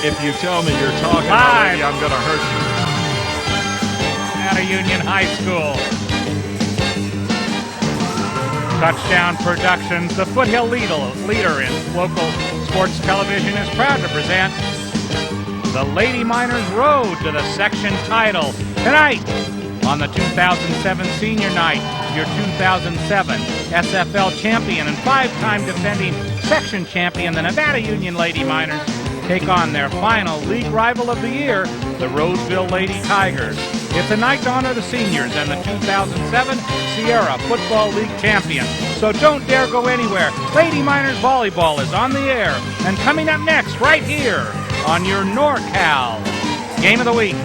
If you tell me you're talking already, I'm going to hurt you. Out of Union High School. Touchdown Productions, the Foothill leader in local sports television, is proud to present the Lady Miners Road to the section title. Tonight, on the 2007 Senior Night, your 2007 SFL champion and five-time defending section champion, the Nevada Union Lady Miners, take on their final league rival of the year, the Roseville Lady Tigers. It's a night to honor the seniors and the 2007 Sierra Football League champion. So don't dare go anywhere. Lady Miners Volleyball is on the air. And coming up next, right here on your NorCal Game of the Week.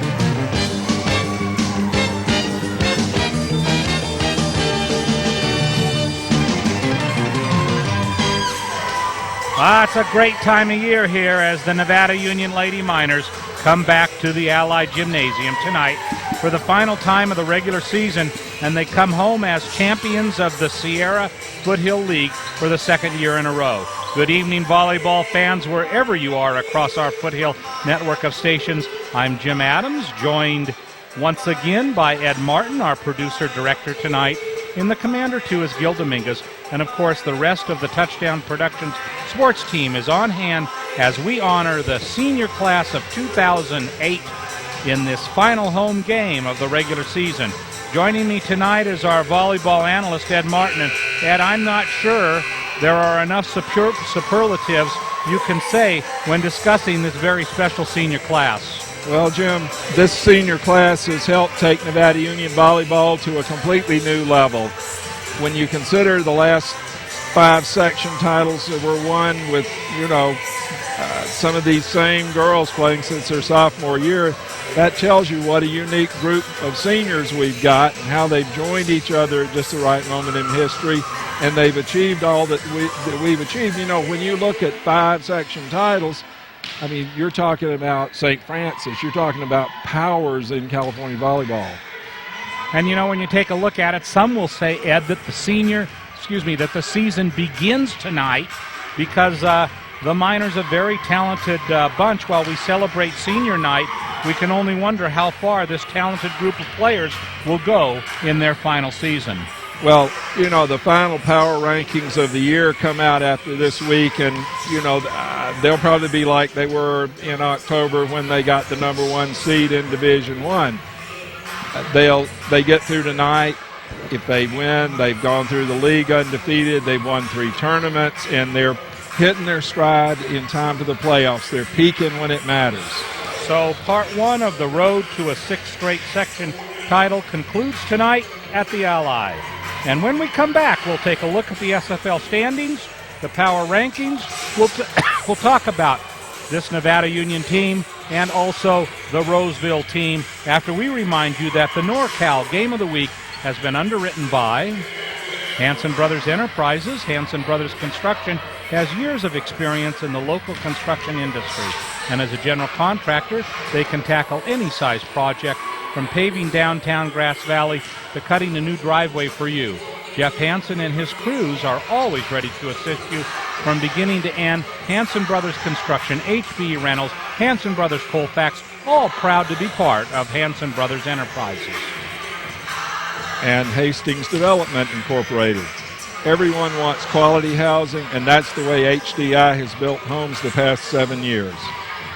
It's a great time of year here as the Nevada Union Lady Miners come back to the Ali Gymnasium tonight for the final time of the regular season, and they come home as champions of the Sierra Foothill League for the second year in a row. Good evening, volleyball fans, wherever you are across our Foothill network of stations. I'm Jim Adams, joined once again by Ed Martin, our producer-director tonight. In the commander, too, is Gil Dominguez. And, of course, the rest of the Touchdown Productions sports team is on hand as we honor the senior class of 2008 in this final home game of the regular season. Joining me tonight is our volleyball analyst, Ed Martin. And, Ed, I'm not sure there are enough superlatives you can say when discussing this very special senior class. Well, Jim, this senior class has helped take Nevada Union volleyball to a completely new level. When you consider the last 5 section titles that were won with, some of these same girls playing since their sophomore year, that tells you what a unique group of seniors we've got and how they've joined each other at just the right moment in history, and they've achieved all that we've achieved. When you look at 5 section titles, I mean, you're talking about St. Francis. You're talking about powers in California volleyball. And, when you take a look at it, some will say, Ed, that that the season begins tonight because the Miners, a very talented bunch. While we celebrate senior night, we can only wonder how far this talented group of players will go in their final season. Well, the final power rankings of the year come out after this week, and, they'll probably be like they were in October when they got the number 1 seed in Division I. They get through tonight. If they win, they've gone through the league undefeated. They've won 3 tournaments, and they're hitting their stride in time for the playoffs. They're peaking when it matters. So part 1 of the road to a 6th straight section title concludes tonight at the Ali. And when we come back, we'll take a look at the SFL standings, the power rankings. We'll talk about this Nevada Union team and also the Roseville team after we remind you that the NorCal Game of the Week has been underwritten by Hanson Brothers Enterprises. Hanson Brothers Construction has years of experience in the local construction industry. And as a general contractor, they can tackle any size project from paving downtown Grass Valley to cutting a new driveway for you. Jeff Hanson and his crews are always ready to assist you from beginning to end. Hanson Brothers Construction, HB Reynolds, Hanson Brothers Colfax, all proud to be part of Hanson Brothers Enterprises. And Hastings Development Incorporated. Everyone wants quality housing, and that's the way HDI has built homes the past 7 years.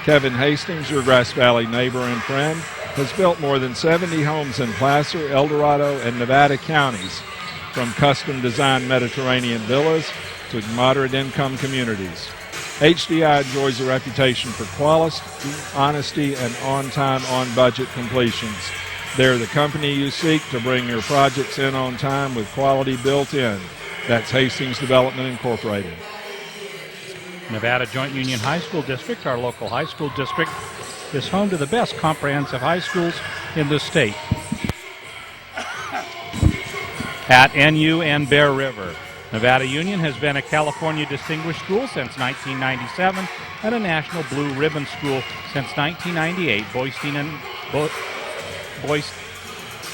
Kevin Hastings, your Grass Valley neighbor and friend, has built more than 70 homes in Placer, El Dorado, and Nevada counties, from custom-designed Mediterranean villas to moderate-income communities. HDI enjoys a reputation for quality, honesty, and on-time, on-budget completions. They're the company you seek to bring your projects in on time with quality built in. That's Hastings Development Incorporated. Nevada Joint Union High School District, our local high school district, is home to the best comprehensive high schools in the state at NU and Bear River. Nevada Union has been a California Distinguished School since 1997 and a National Blue Ribbon School since 1998,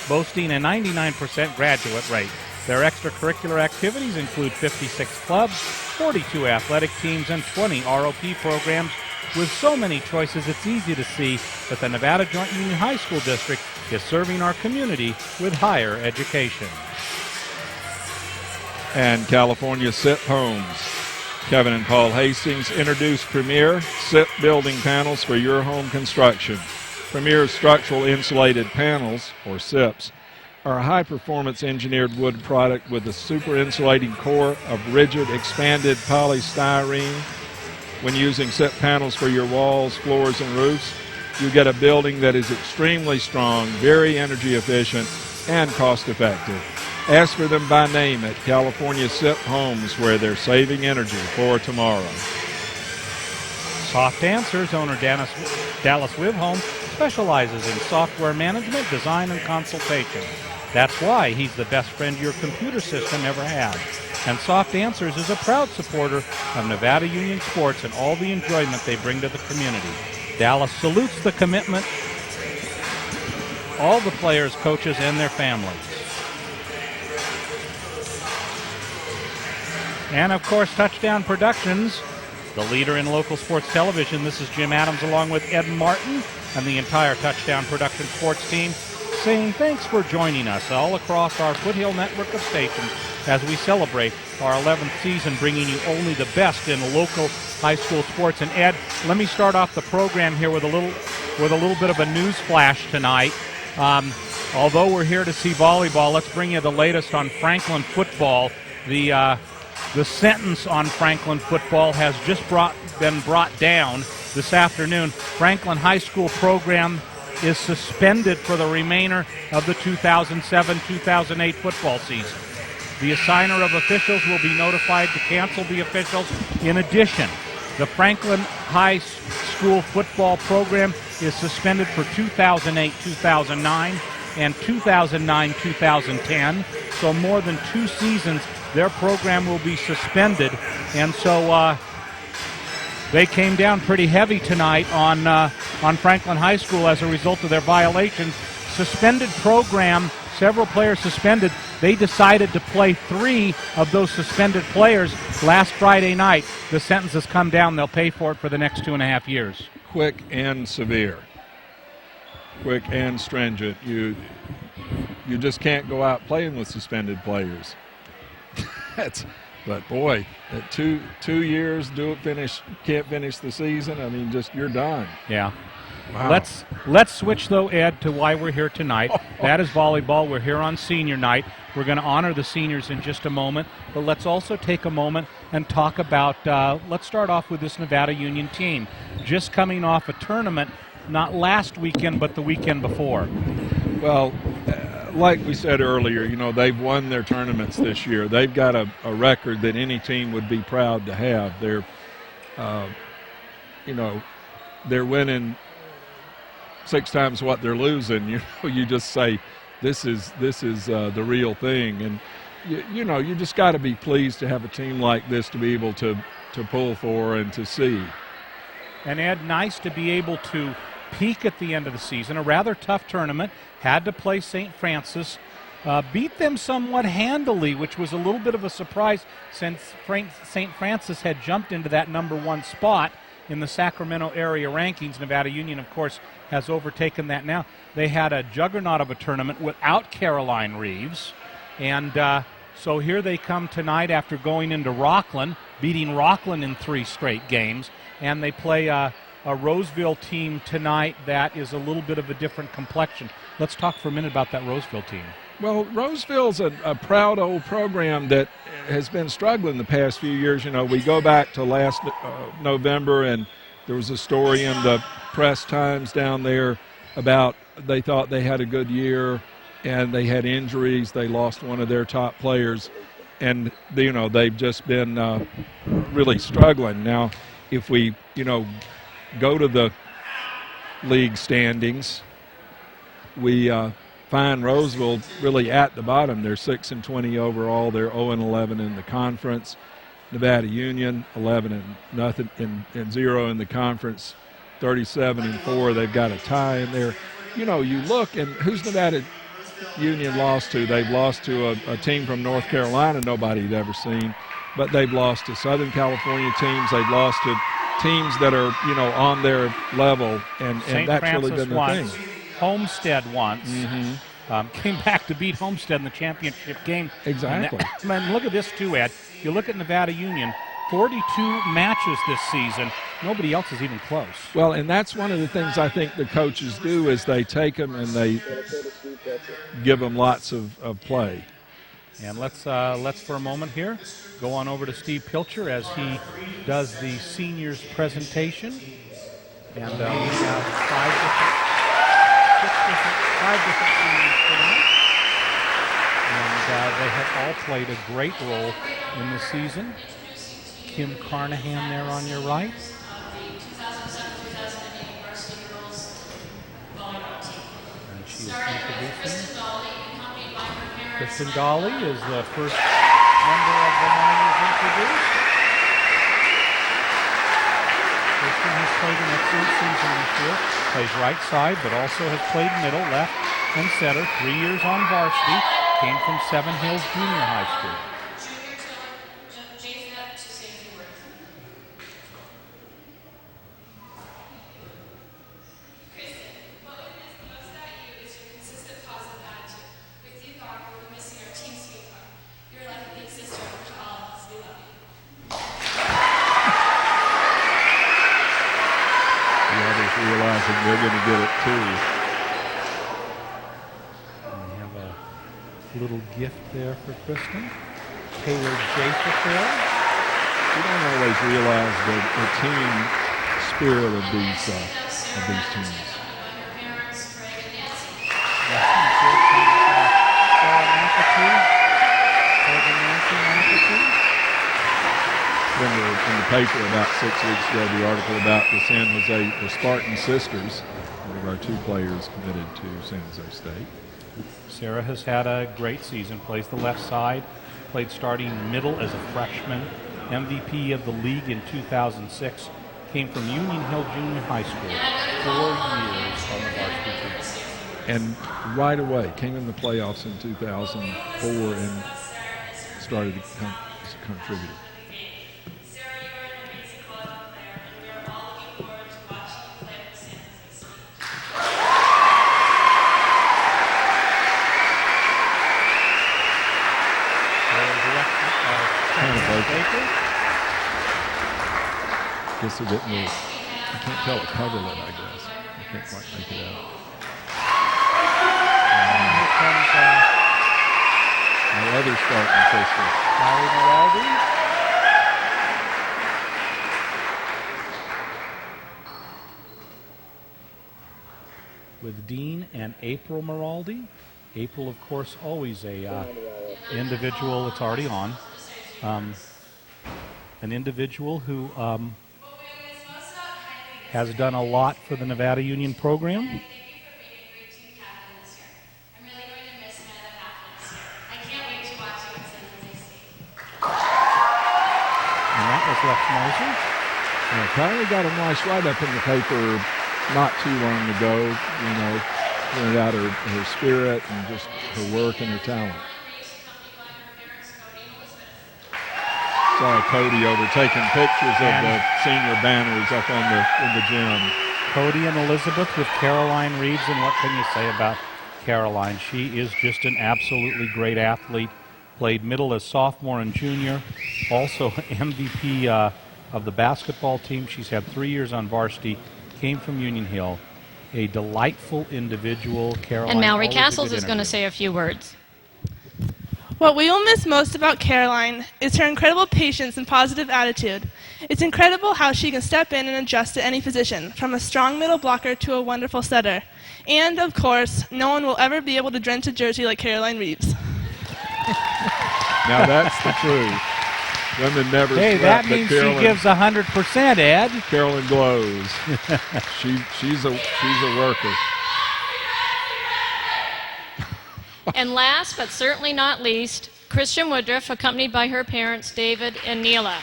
boasting a 99% graduate rate. Their extracurricular activities include 56 clubs, 42 athletic teams, and 20 ROP programs With so many choices, it's easy to see that the Nevada Joint Union High School District is serving our community with higher education. And California SIP Homes. Kevin and Paul Hastings introduce Premier SIP building panels for your home construction. Premier structural insulated panels, or SIPs, are a high-performance engineered wood product with a super insulating core of rigid expanded polystyrene. When using SIP panels for your walls, floors, and roofs, you get a building that is extremely strong, very energy efficient, and cost-effective. Ask for them by name at California SIP Homes, where they're saving energy for tomorrow. Soft Answers owner Dallas Wibholm specializes in software management, design, and consultation. That's why he's the best friend your computer system ever had. And Soft Answers is a proud supporter of Nevada Union sports and all the enjoyment they bring to the community. Dallas salutes the commitment, all the players, coaches, and their families. And, of course, Touchdown Productions, the leader in local sports television. This is Jim Adams along with Ed Martin and the entire Touchdown Production sports team saying thanks for joining us all across our Foothill network of stations as we celebrate our 11th season, bringing you only the best in local high school sports. And Ed, let me start off the program here with a little bit of a news flash tonight. Although we're here to see volleyball, let's bring you the latest on Franklin football. The sentence on Franklin football has just been brought down this afternoon. Franklin High School program is suspended for the remainder of the 2007-2008 football season. The assigner of officials will be notified to cancel the officials. In addition, the Franklin High School football program is suspended for 2008-2009 and 2009-2010. So more than 2 seasons, their program will be suspended. And so they came down pretty heavy tonight on Franklin High School as a result of their violations. Suspended program, several players suspended. They decided to play 3 of those suspended players last Friday night. The sentence has come down. They'll pay for it for the next 2.5 years. Quick and severe. Quick and stringent. You just can't go out playing with suspended players. But boy, at 2 years, can't finish the season. I mean, just you're done. Yeah. Wow. Let's switch though, Ed, to why we're here tonight. That is volleyball. We're here on senior night. We're going to honor the seniors in just a moment, but let's also take a moment and talk about. Let's start off with this Nevada Union team, just coming off a tournament, not last weekend, but the weekend before. Well, like we said earlier, they've won their tournaments this year. They've got a record that any team would be proud to have. They're winning 6 times what they're losing. You just say this is the real thing, and you just got to be pleased to have a team like this to be able to pull for and to see. And Ed, nice to be able to peak at the end of the season. A rather tough tournament. Had to play St. Francis. Beat them somewhat handily, which was a little bit of a surprise since St. Francis had jumped into that number 1 spot in the Sacramento area rankings. Nevada Union, of course, has overtaken that now. They had a juggernaut of a tournament without Caroline Reeves. And so here they come tonight after going into Rockland, beating Rockland in 3 straight games. And they play a Roseville team tonight that is a little bit of a different complexion. Let's talk for a minute about that Roseville team. Well, Roseville's a proud old program that has been struggling the past few years. We go back to last November, and there was a story in the Press Times down there about they thought they had a good year, and they had injuries. They lost one of their top players, and they've just been really struggling. Now, if we go to the league standings, we find Roseville really at the bottom. They're 6-20 overall. They're 0-11 in the conference. Nevada Union 11-0 in the conference. 37-4. They've got a tie in there. You look, and who's Nevada Union lost to? They've lost to a team from North Carolina nobody'd ever seen, but they've lost to Southern California teams. They've lost to teams that are, on their level, and St. that's Francis really been the once, thing. Homestead once. Came back to beat Homestead in the championship game. Exactly. And look at this too, Ed. You look at Nevada Union, 42 matches this season. Nobody else is even close. Well, and that's one of the things I think the coaches do is they take them and they give them lots of play. And let's for a moment here go on over to Steve Pilcher as he does the seniors presentation. And we have five different seniors tonight. And they have all played a great role in the season. Kim Carnahan there on your right. And she is introducing. Kristen Dolly is the first member of the Miners introduced. Kristen has played an excellent season this year. Plays right side, but also has played middle, left, and center. 3 years on varsity. Came from Seven Hills Junior High School. Realizing they're going to get it too. We have a little gift there for Kristen. Taylor Jacob there. You don't always realize the team spirit of these teams. In the paper about 6 weeks ago, the article about the Spartan sisters, one of our 2 players committed to San Jose State. Sarah has had a great season, plays the left side, played starting middle as a freshman, MVP of the league in 2006, came from Union Hill Junior High School, 4 years on the varsity team. And right away, came in the playoffs in 2004 and started to contribute. Guess they're getting the, I can't tell the cover lit, I guess. I can't quite make it out. Here comes my other Spartan sister. Larry Maraldi. With Dean and April Maraldi. April, of course, always a individual that's already on. An individual who has done a lot for the Nevada Union program. And that was Lex Moser. Yeah, Kylie got a nice write-up in the paper not too long ago, pointed out her spirit and just her work and her talent. Saw Cody over taking pictures of the senior banners up in the gym. Cody and Elizabeth with Caroline Reeves, and what can you say about Caroline? She is just an absolutely great athlete. Played middle as sophomore and junior. Also MVP of the basketball team. She's had 3 years on varsity. Came from Union Hill. A delightful individual. Caroline. And Mallory Castles is going to say a few words. What we will miss most about Caroline is her incredible patience and positive attitude. It's incredible how she can step in and adjust to any position, from a strong middle blocker to a wonderful setter. And, of course, no one will ever be able to drench a jersey like Caroline Reeves. Now that's the truth. Women never Hey, sweat, that means Carolyn, she gives 100%, Ed. Carolyn glows. she's a worker. And last but certainly not least, Christian Woodruff, accompanied by her parents, David and Neela.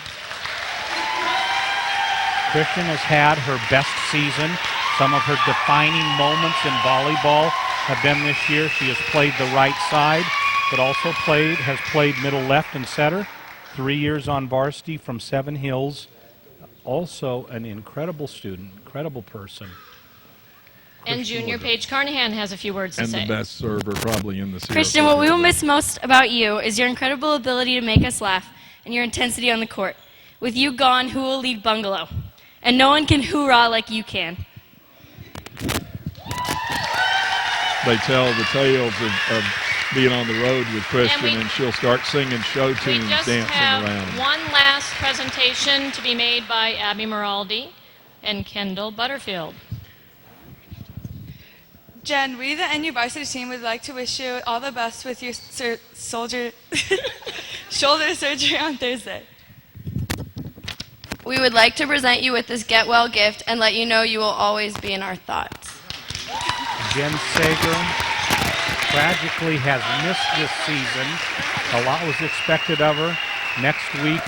Christian has had her best season. Some of her defining moments in volleyball have been this year. She has played the right side, but also has played middle left and center. 3 years on varsity from Seven Hills. also an incredible student, incredible person. And junior Paige Carnahan has a few words to And say. the best server probably in the series. Christian, what we will miss most about you is your incredible ability to make us laugh and your intensity on the court. With you gone, who will lead Bungalow? And no one can hoorah like you can. They tell the tales of being on the road with Christian, and she'll start singing show tunes, We just dancing have around. one last presentation to be made by Abby Miraldi and Kendall Butterfield. Jen, we, the NU varsity team, would like to wish you all the best with your shoulder surgery on Thursday. We would like to present you with this get well gift and let you know you will always be in our thoughts. Jen Sager tragically has missed this season. A lot was expected of her. Next week,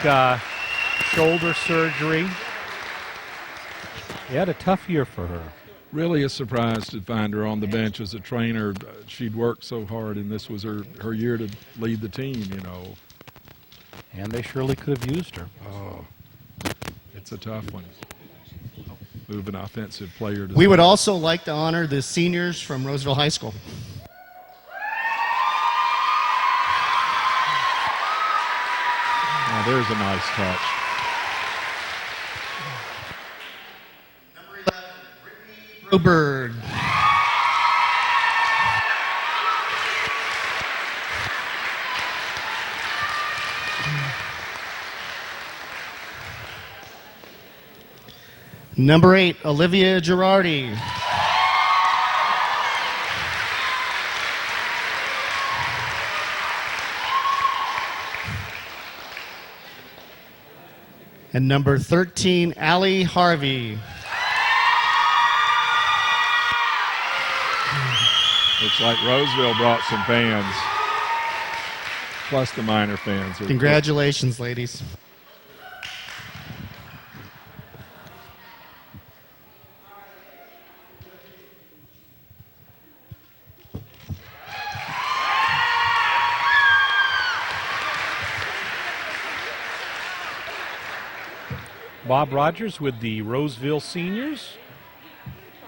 shoulder surgery. He had a tough year for her. Really a surprise to find her on the bench as a trainer. She'd worked so hard, and this was her year to lead the team, you know. And they surely could have used her. Oh, it's a tough one. Move an offensive player to We would also like to honor the seniors from Roseville High School. Now, there's a nice touch. Number 11, Brittany Broberg. Number 8, Olivia Girardi. And number 13, Ali Harvey. Looks like Roseville brought some fans, plus the minor fans. Congratulations, ladies. Bob Rogers with the Roseville seniors.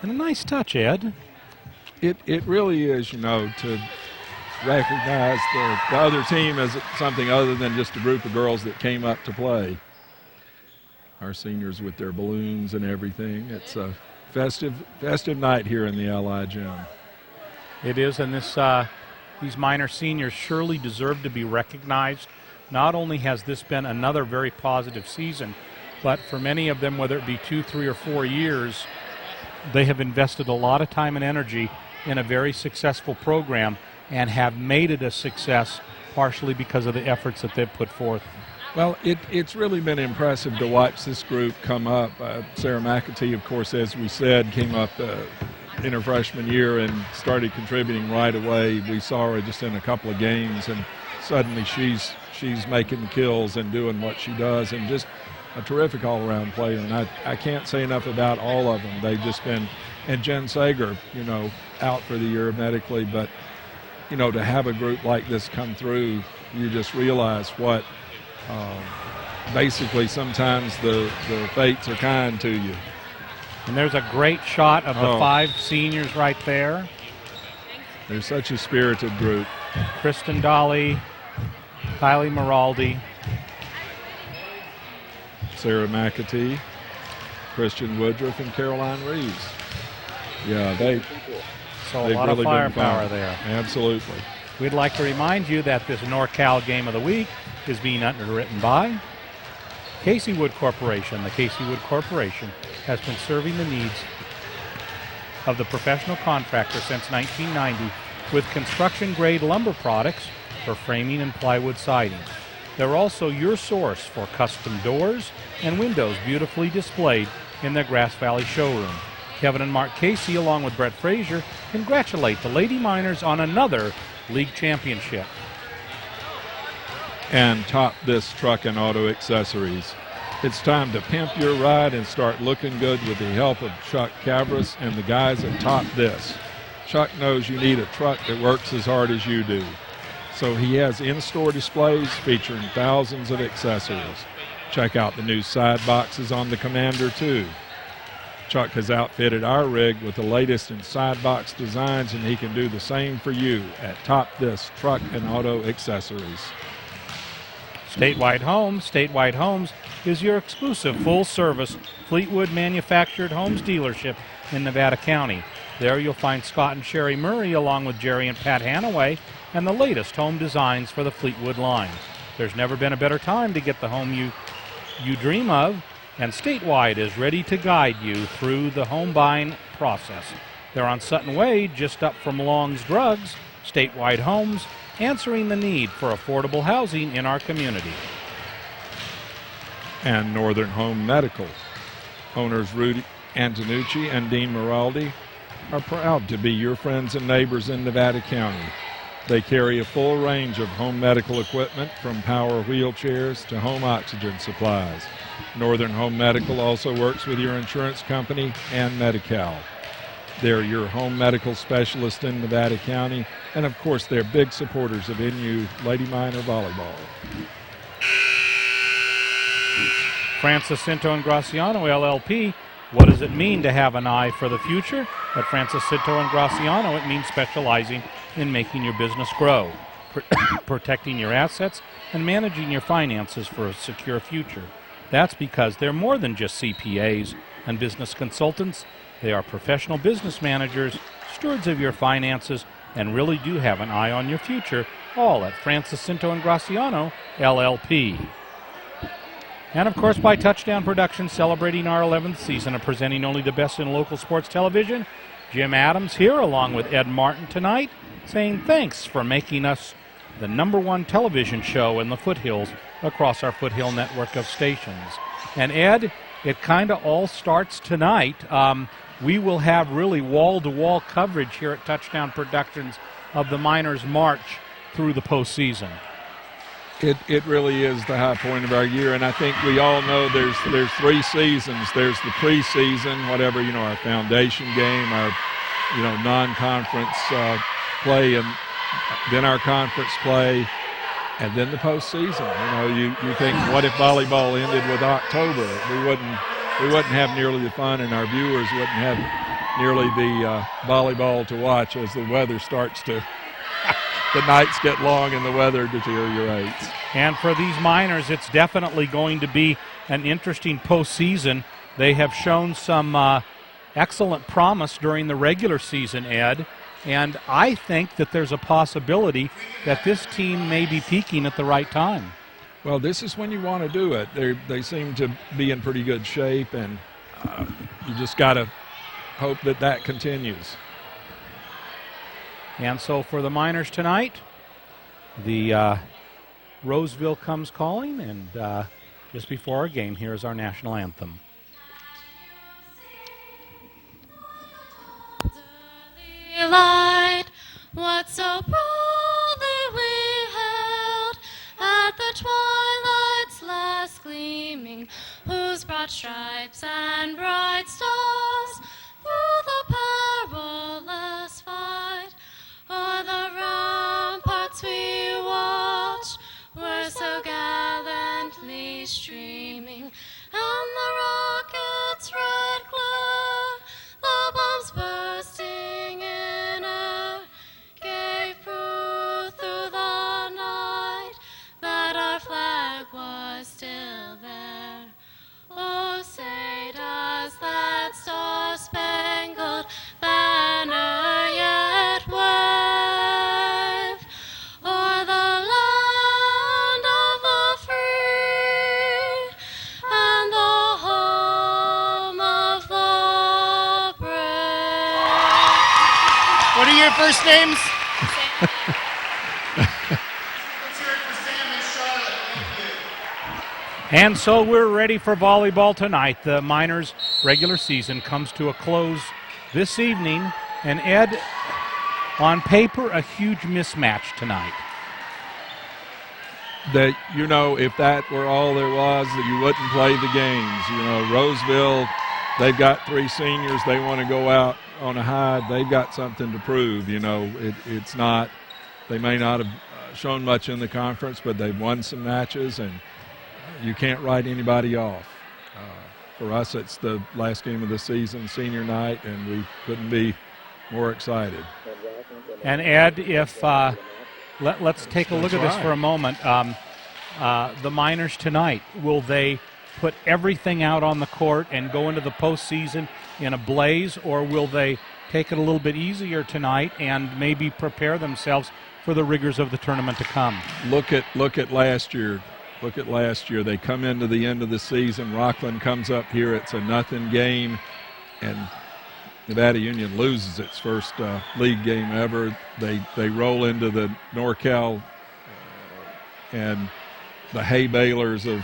And a nice touch, Ed. It really is, you know, to recognize the other team as something other than just a group of girls that came up to play. Our seniors with their balloons and everything. It's a festive night here in the Ali Gym. It is, and these minor seniors surely deserve to be recognized. Not only has this been another very positive season, but for many of them, whether it be 2, 3, or 4 years, they have invested a lot of time and energy in a very successful program and have made it a success partially because of the efforts that they've put forth. Well, it's really been impressive to watch this group come up. Sarah McAtee, of course, as we said, came up in her freshman year and started contributing right away. We saw her just in a couple of games, and suddenly she's making the kills and doing what she does, and just a terrific all-around player. And I can't say enough about all of them. They've just been, and Jen Sager, you know, out for the year medically, but, you know, to have a group like this come through, you just realize what basically sometimes the fates are kind to you. And there's a great shot of the 5 seniors right there. They're such a spirited group. Kristen Dolly, Kylie Miraldi, Sarah McAtee, Christian Woodruff, and Caroline Reeves. Yeah, they've so a lot really of been firepower fun. there. Absolutely. We'd like to remind you that this NorCal Game of the Week is being underwritten by Casey Wood Corporation. The Casey Wood Corporation has been serving the needs of the professional contractor since 1990 with construction-grade lumber products for framing and plywood siding. They're also your source for custom doors and windows beautifully displayed in their Grass Valley showroom. Kevin and Mark Casey, along with Brett Frazier, congratulate the Lady Miners on another league championship. And top this truck and auto accessories. It's time to pimp your ride and start looking good with the help of Chuck Cavras and the guys at Top This. Chuck knows you need a truck that works as hard as you do. So he has in-store displays featuring thousands of accessories. Check out the new side boxes on the Commander, too. Chuck has outfitted our rig with the latest in side box designs, and he can do the same for you at Top Disc Truck and Auto Accessories. Statewide Homes is your exclusive full-service Fleetwood manufactured homes dealership in Nevada County. There you'll find Scott and Sherry Murray along with Jerry and Pat Hanaway and the latest home designs for the Fleetwood line. There's never been a better time to get the home you dream of, and Statewide is ready to guide you through the home buying process. They're on Sutton Way, just up from Long's Drugs. Statewide Homes, answering the need for affordable housing in our community. And Northern Home Medical. Owners Rudy Antonucci and Dean Miraldi are proud to be your friends and neighbors in Nevada County. They carry a full range of home medical equipment, from power wheelchairs to home oxygen supplies. Northern Home Medical also works with your insurance company and Medi-Cal. They're your home medical specialist in Nevada County, and of course they're big supporters of NU Lady Miner Volleyball. Francis Cinto and Graciano, LLP. What does it mean to have an eye for the future? At Francis Cinto and Graciano, it means specializing in making your business grow, protecting your assets, and managing your finances for a secure future. That's because they're more than just CPAs and business consultants. They are professional business managers, stewards of your finances, and really do have an eye on your future, all at Francis Cinto and Graciano, LLP. And, of course, by Touchdown Productions, celebrating our 11th season of presenting only the best in local sports television. Jim Adams here, along with Ed Martin tonight, saying thanks for making us the #1 television show in the foothills across our Foothill network of stations. And, Ed, it kind of all starts tonight. We will have really wall-to-wall coverage here at Touchdown Productions of the Miners' march through the postseason. It really is the high point of our year, and I think we all know there's 3 seasons. There's the preseason, whatever, our foundation game, our, non-conference play, and then our conference play, and then the postseason. You think, what if volleyball ended with October? We wouldn't have nearly the fun, and our viewers wouldn't have nearly the volleyball to watch as the weather starts to the nights get long and the weather deteriorates. And for these Miners, it's definitely going to be an interesting postseason. They have shown some excellent promise during the regular season, Ed, and I think that there's a possibility that this team may be peaking at the right time. Well, this is when you want to do it. They seem to be in pretty good shape, and you just got to hope that continues. And so for the Miners tonight, the Roseville comes calling, and just before our game, here's our national anthem. Light, what so proudly we held at the twilight's last gleaming, whose broad stripes and bright stars through the perilous fight o'er the ramparts we watched were so gallantly streaming, and the rocket's red glare, the bombs bursting in air, gave proof through the night that our flag was still there. Oh, say does that star-spangled banner yet wave o'er the land of the free and the home of the brave? What are your first names? And so we're ready for volleyball tonight. The Miners' regular season comes to a close this evening. And Ed, on paper, a huge mismatch tonight. That, if that were all there was, that you wouldn't play the games. Roseville, they've got 3 seniors. They want to go out on a high. They've got something to prove. It's not, they may not have shown much in the conference, but they've won some matches, and you can't write anybody off. For us, it's the last game of the season, senior night, and we couldn't be more excited. And Ed, if let's take a look at this for a moment. The Miners tonight, will they put everything out on the court and go into the postseason in a blaze, or will they take it a little bit easier tonight and maybe prepare themselves for the rigors of the tournament to come? Look at last year. Look at last year. They come into the end of the season. Rockland comes up here. It's a nothing game, and Nevada Union loses its first league game ever. They roll into the NorCal and the hay balers of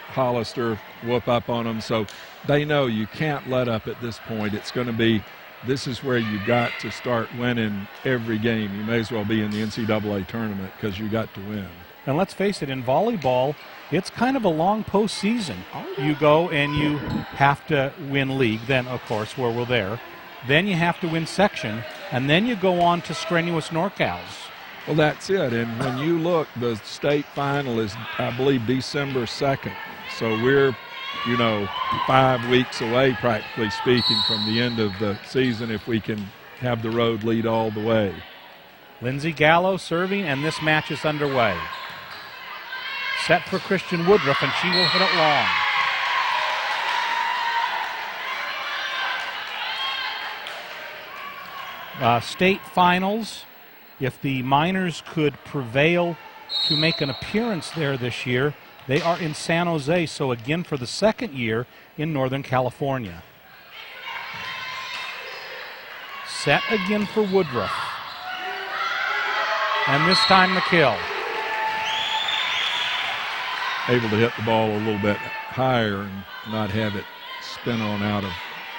Hollister whoop up on them. So they know you can't let up at this point. It's going to be, this is where you got to start winning every game. You may as well be in the NCAA tournament because you got to win. And let's face it, in volleyball, it's kind of a long postseason. You go and you have to win league, then, of course, where we're there. Then you have to win section, and then you go on to strenuous NorCals. Well, that's it. And when you look, the state final is, I believe, December 2nd. So we're, 5 weeks away, practically speaking, from the end of the season if we can have the road lead all the way. Lindsay Gallo serving, and this match is underway. Set for Christian Woodruff, and she will hit it long. State finals, if the Miners could prevail to make an appearance there this year, they are in San Jose, so again for the second year in Northern California. Set again for Woodruff. And this time the kill. Able to hit the ball a little bit higher and not have it spin on out of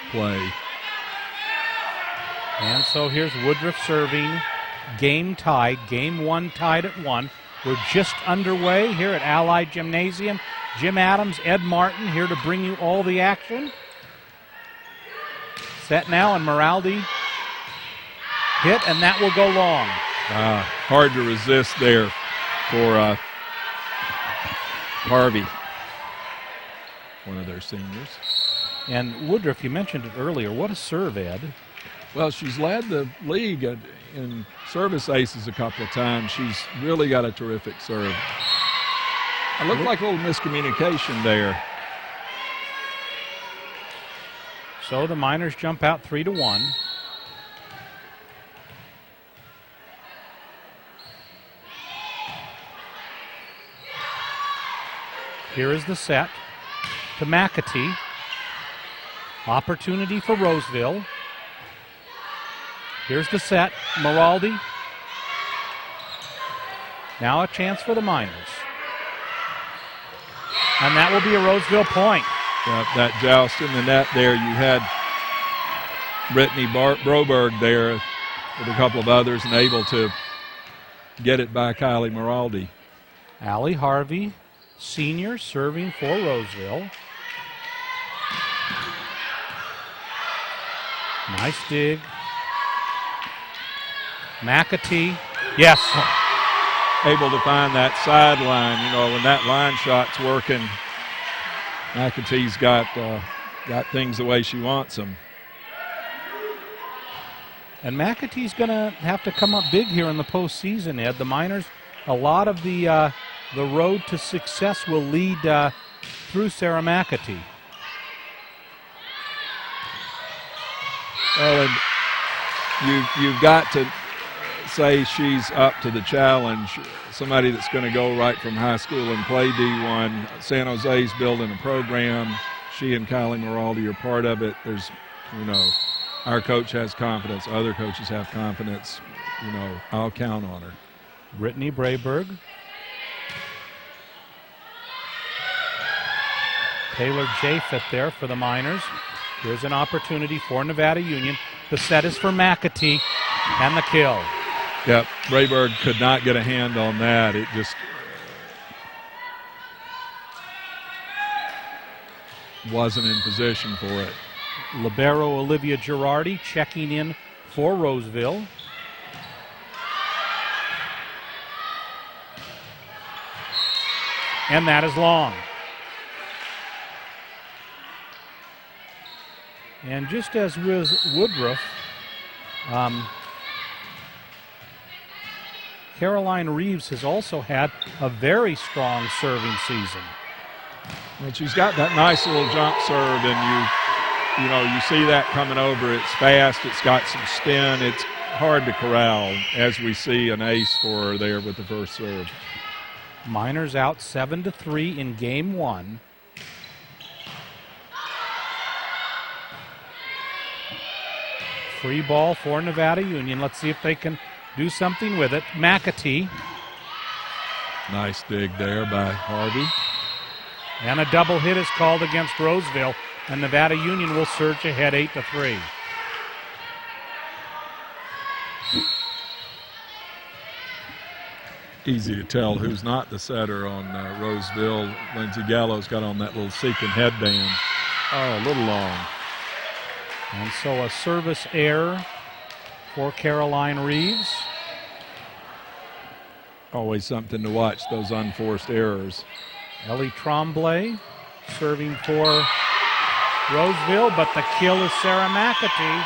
play. And so here's Woodruff serving. Game tied. Game 1 tied at 1. We're just underway here at Ali Gymnasium. Jim Adams, Ed Martin here to bring you all the action. Set now, and Moraldi hit, and that will go long. Hard to resist there for Harvey, one of their seniors. And Woodruff, you mentioned it earlier. What a serve, Ed. Well, she's led the league in service aces a couple of times. She's really got a terrific serve. It looked like a little miscommunication there. So the Miners jump out 3-1. Here is the set to McAtee. Opportunity for Roseville. Here's the set, Moraldi. Now a chance for the Miners. And that will be a Roseville point. That joust in the net there, you had Brittany Broberg there with a couple of others and able to get it by Kylie Moraldi. Ali Harvey, senior, serving for Roseville. Nice dig. McAtee, yes. Able to find that sideline. When that line shot's working, McAtee's got things the way she wants them. And McAtee's going to have to come up big here in the postseason, Ed. The Miners, a lot of the road to success will lead through Sarah McAtee. Well, and you've got to say she's up to the challenge. Somebody that's going to go right from high school and play D1. San Jose's building a program. She and Kylie Moraldi are part of it. There's, our coach has confidence. Other coaches have confidence. I'll count on her. Brittany Brayberg. Taylor Japheth there for the Miners. Here's an opportunity for Nevada Union. The set is for McAtee, and the kill. Yep, Brayberg could not get a hand on that. It just wasn't in position for it. Libero Olivia Girardi checking in for Roseville. and that is long. And just as with Woodruff, Caroline Reeves has also had a very strong serving season. Well, she's got that nice little jump serve, and you see that coming over. It's fast. It's got some spin. It's hard to corral, as we see an ace for her there with the first serve. Miners out 7-3 in game one. Free ball for Nevada Union. Let's see if they can do something with it. McAtee. Nice dig there by Harvey. And a double hit is called against Roseville, and Nevada Union will surge ahead 8-3. Easy to tell who's not the setter on Roseville. Lindsey Gallo's got on that little sequin headband. Oh, a little long. And so a service error for Caroline Reeves. Always something to watch, those unforced errors. Ellie Tremblay serving for Roseville, but the kill is Sarah McAtee.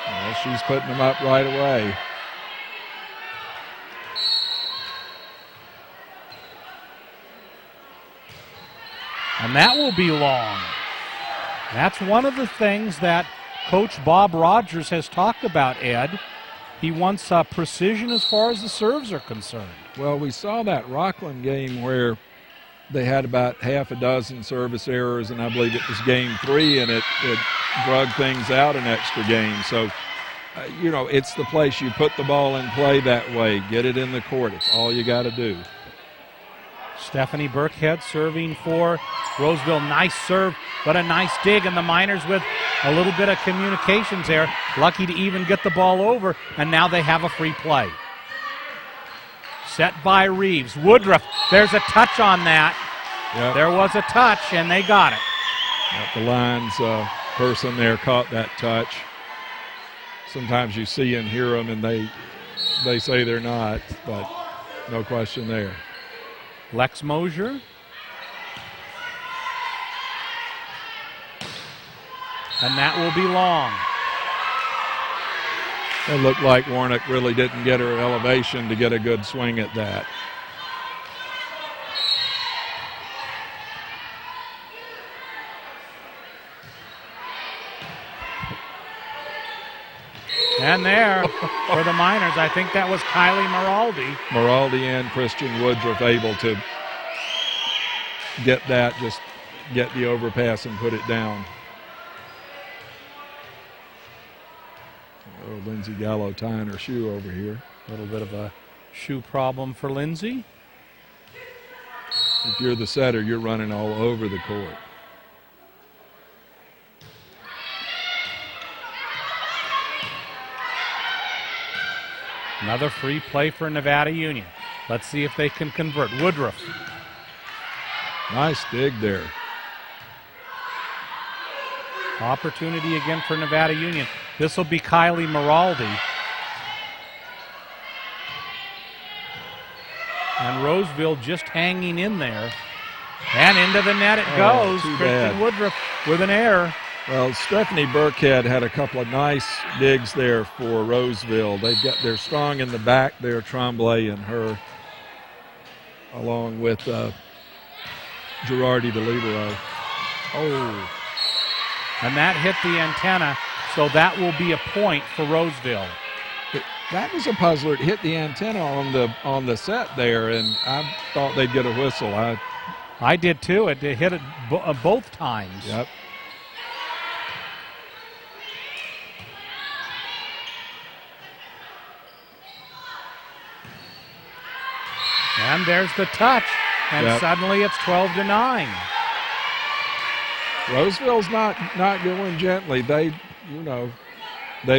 Well, she's putting them up right away. And that will be long. That's one of the things that Coach Bob Rogers has talked about, Ed. He wants precision as far as the serves are concerned. Well, we saw that Rockland game where they had about half a dozen service errors, and I believe it was game 3, and it drug things out an extra game. So, it's the place you put the ball in play that way. Get it in the court. It's all you got to do. Stephanie Burkhead serving for Roseville. Nice serve, but a nice dig, and the Miners with a little bit of communications there. Lucky to even get the ball over, and now they have a free play. Set by Reeves. Woodruff, there's a touch on that. Yep. There was a touch, and they got it. Yep, the line's person there caught that touch. Sometimes you see and hear them, and they say they're not, but no question there. Lex Mosier. And that will be long. It looked like Warnock really didn't get her elevation to get a good swing at that. And there for the Miners, I think that was Kylie Maraldi. Maraldi and Christian Woodruff able to get that, just get the overpass and put it down. Oh, Lindsey Gallo tying her shoe over here. A little bit of a shoe problem for Lindsey. If you're the setter, you're running all over the court. Another free play for Nevada Union. Let's see if they can convert. Woodruff. Nice dig there. Opportunity again for Nevada Union. This will be Kylie Maraldi. And Roseville just hanging in there. And into the net it goes. Too Christian bad. Woodruff with an error. Well, Stephanie Burkhead had a couple of nice digs there for Roseville. They're strong in the back there, Tremblay and her, along with Girardi, the libero. Oh. And that hit the antenna, so that will be a point for Roseville. That was a puzzler. It hit the antenna on the set there, and I thought they'd get a whistle. I did too. It hit it both times. Yep. And there's the touch, and suddenly it's 12-9. Roseville's not going gently. They've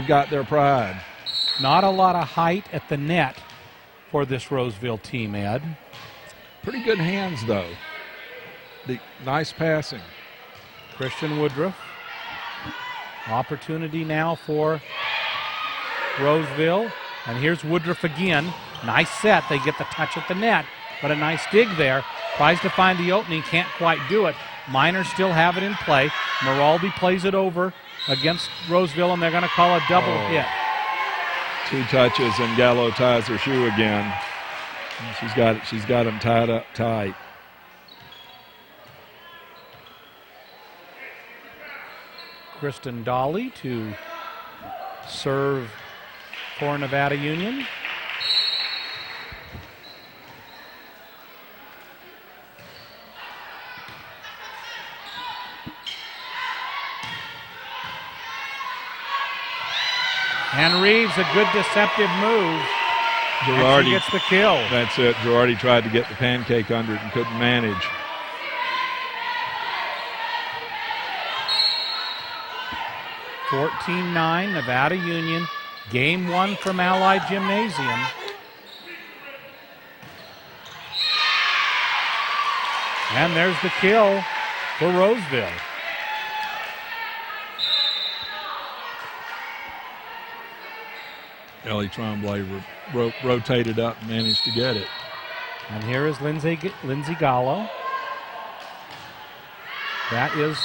got their pride. Not a lot of height at the net for this Roseville team, Ed. Pretty good hands, though. Nice passing. Christian Woodruff. Opportunity now for Roseville. And here's Woodruff again. Nice set. They get the touch at the net, but a nice dig there. Tries to find the opening, can't quite do it. Miners still have it in play. Maraldi plays it over against Roseville, and they're going to call a double hit. 2 touches, and Gallo ties her shoe again. She's got him tied up tight. Kristen Dolly to serve for Nevada Union. And Reeves, a good deceptive move. Girardi gets the kill. That's it. Girardi tried to get the pancake under it and couldn't manage. (14-9) Nevada Union. Game 1 from Ali Gymnasium. And there's the kill for Roseville. Ellie Tremblay rotated up and managed to get it. And here is Lindsay Gallo. That is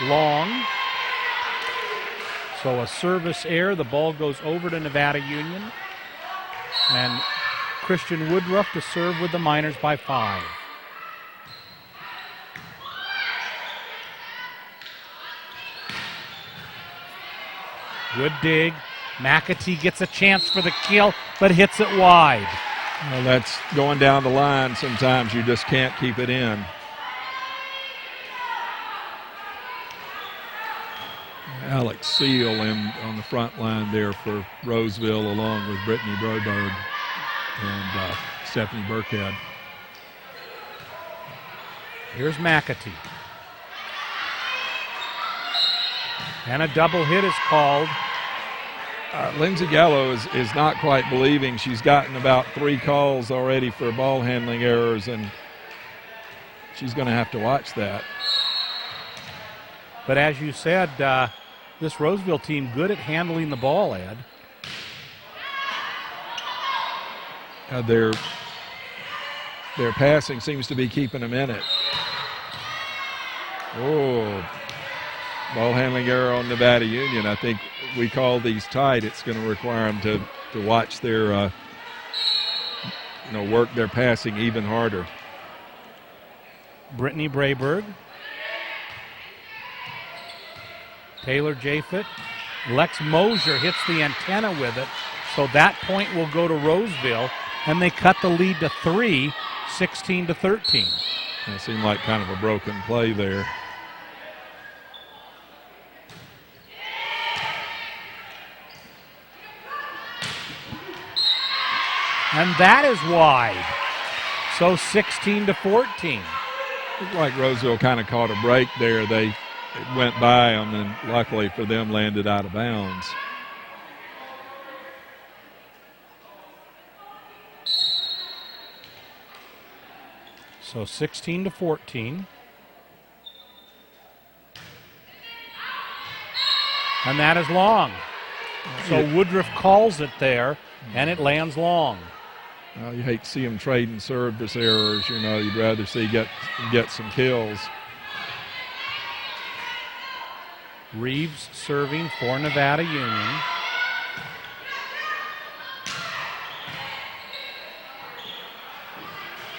long. So a service error. The ball goes over to Nevada Union. And Christian Woodruff to serve with the Miners by 5. Good dig. McAtee gets a chance for the kill, but hits it wide. Well, that's going down the line. Sometimes you just can't keep it in. Alex Seal on the front line there for Roseville, along with Brittany Broberg and Stephanie Burkhead. Here's McAtee. And a double hit is called. Lindsay Gallo is not quite believing. She's gotten about 3 calls already for ball handling errors, and she's going to have to watch that. But as you said, this Roseville team good at handling the ball, Ed. Their passing seems to be keeping them in it. Oh, ball handling error on Nevada Union. I think we call these tight. It's going to require them to watch their, work their passing even harder. Brittany Brayberg. Taylor Jafet. Lex Mosier hits the antenna with it. So that point will go to Roseville, and they cut the lead to 3, 16-13. It seemed like kind of a broken play there. And that is wide. So 16-14. Looked like Roseville kind of caught a break there. It went by them, and luckily for them, landed out of bounds. So 16-14. And that is long. So Woodruff calls it there, and it lands long. Well, you hate to see them trading service errors. You'd rather see get some kills. Reeves serving for Nevada Union.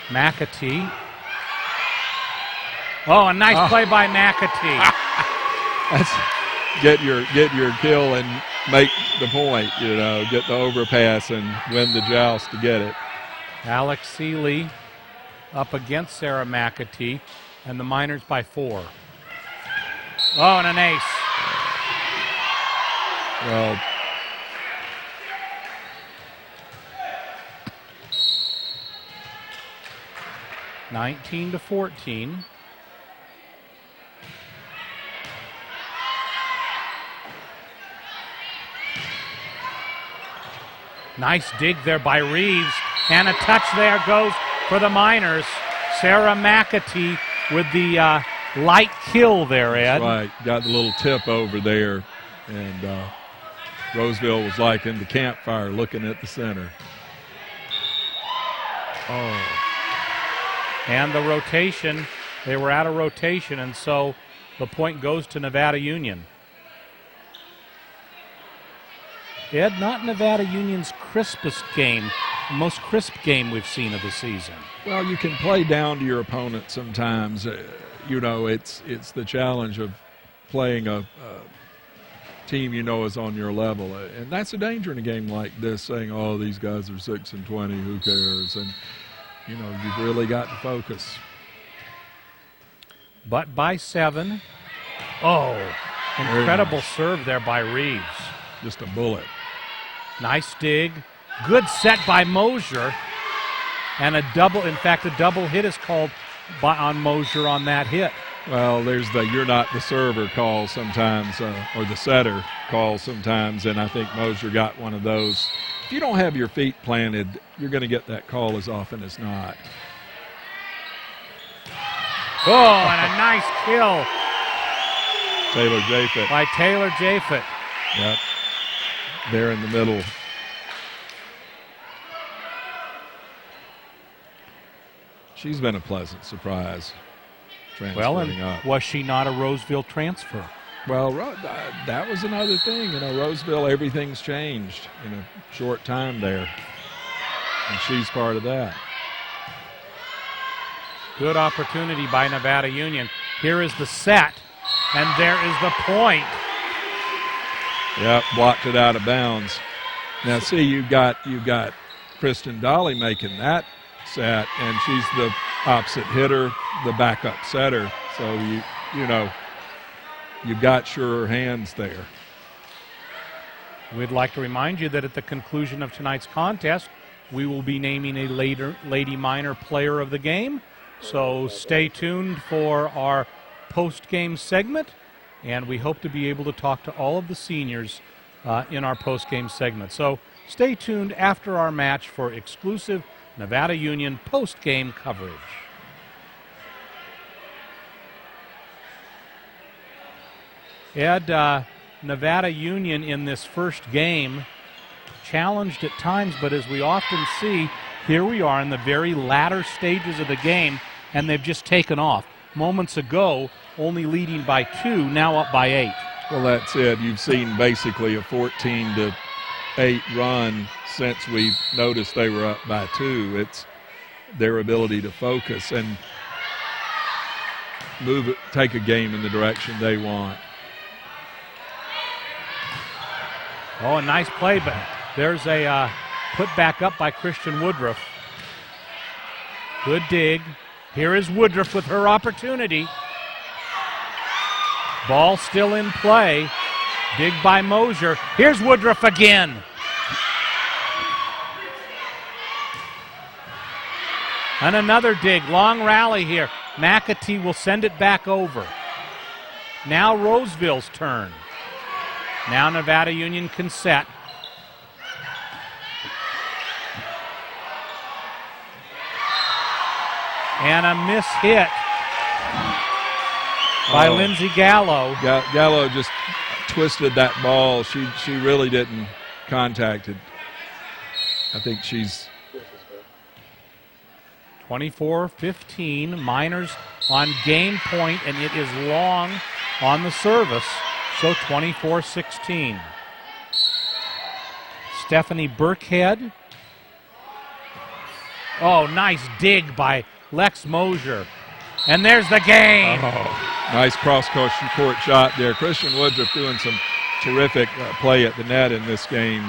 McAtee. Oh, a nice play by McAtee. That's get your kill and make the point, get the overpass and win the joust to get it. Alex Seeley up against Sarah McAtee, and the Miners by 4. Oh, and an ace. Well, (19-14). Nice dig there by Reeves, and a touch there goes for the Miners. Sarah McAtee with the light kill there, Ed. That's right. Got the little tip over there, and Roseville was like in the campfire looking at the center. Oh. And the rotation, they were out of rotation, and so the point goes to Nevada Union. Ed, not Nevada Union's crispest game, the most crisp game we've seen of the season. Well, you can play down to your opponent sometimes. It's the challenge of playing a team is on your level, and that's a danger in a game like this. Saying, "Oh, these guys are 6-20, who cares?" And you've really got to focus. But by 7. Oh, incredible serve there by Reeves. Just a bullet. Nice dig. Good set by Mosier. And a double hit is called on Mosier on that hit. Well, there's the "you're not the server" call sometimes, or the setter call sometimes, and I think Mosier got one of those. If you don't have your feet planted, you're going to get that call as often as not. Oh, and a nice kill Taylor Japhet. by Taylor Japhet. Yep. There in the middle. She's been a pleasant surprise. Well, and up. was she not a Roseville transfer? Well, that was another thing. Roseville, everything's changed in a short time there. And she's part of that. Good opportunity by Nevada Union. Here is the set, and there is the point. Yep, blocked it out of bounds. Now, see, you've got Kristen Dolly making that set, and she's the opposite hitter, the backup setter. So you've got surer hands there. We'd like to remind you that at the conclusion of tonight's contest, we will be naming a Lady Miner player of the game. So stay tuned for our post-game segment, and we hope to be able to talk to all of the seniors in our post-game segment. So stay tuned after our match for exclusive Nevada Union post-game coverage. Ed, Nevada Union in this first game challenged at times, but as we often see, here we are in the very latter stages of the game, and they've just taken off. Moments ago, only leading by 2, now up by 8. Well, that's it. You've seen basically a 14-8 run since we noticed they were up by 2. It's their ability to focus and take a game in the direction they want. Oh, a nice play, but there's a put back up by Christian Woodruff. Good dig. Here is Woodruff with her opportunity. Ball still in play. Dig by Mosier. Here's Woodruff again. And another dig. Long rally here. McAtee will send it back over. Now Roseville's turn. Now Nevada Union can set. And a miss hit by Lindsay Gallo. Gallo just twisted that ball. She really didn't contact it. I think she's 24-15. Miners on game point, and it is long on the service. So 24-16. Stephanie Burkhead. Oh, nice dig by Lex Mosier. And there's the game. Oh, nice cross-court shot there. Christian Woodruff doing some terrific play at the net in this game.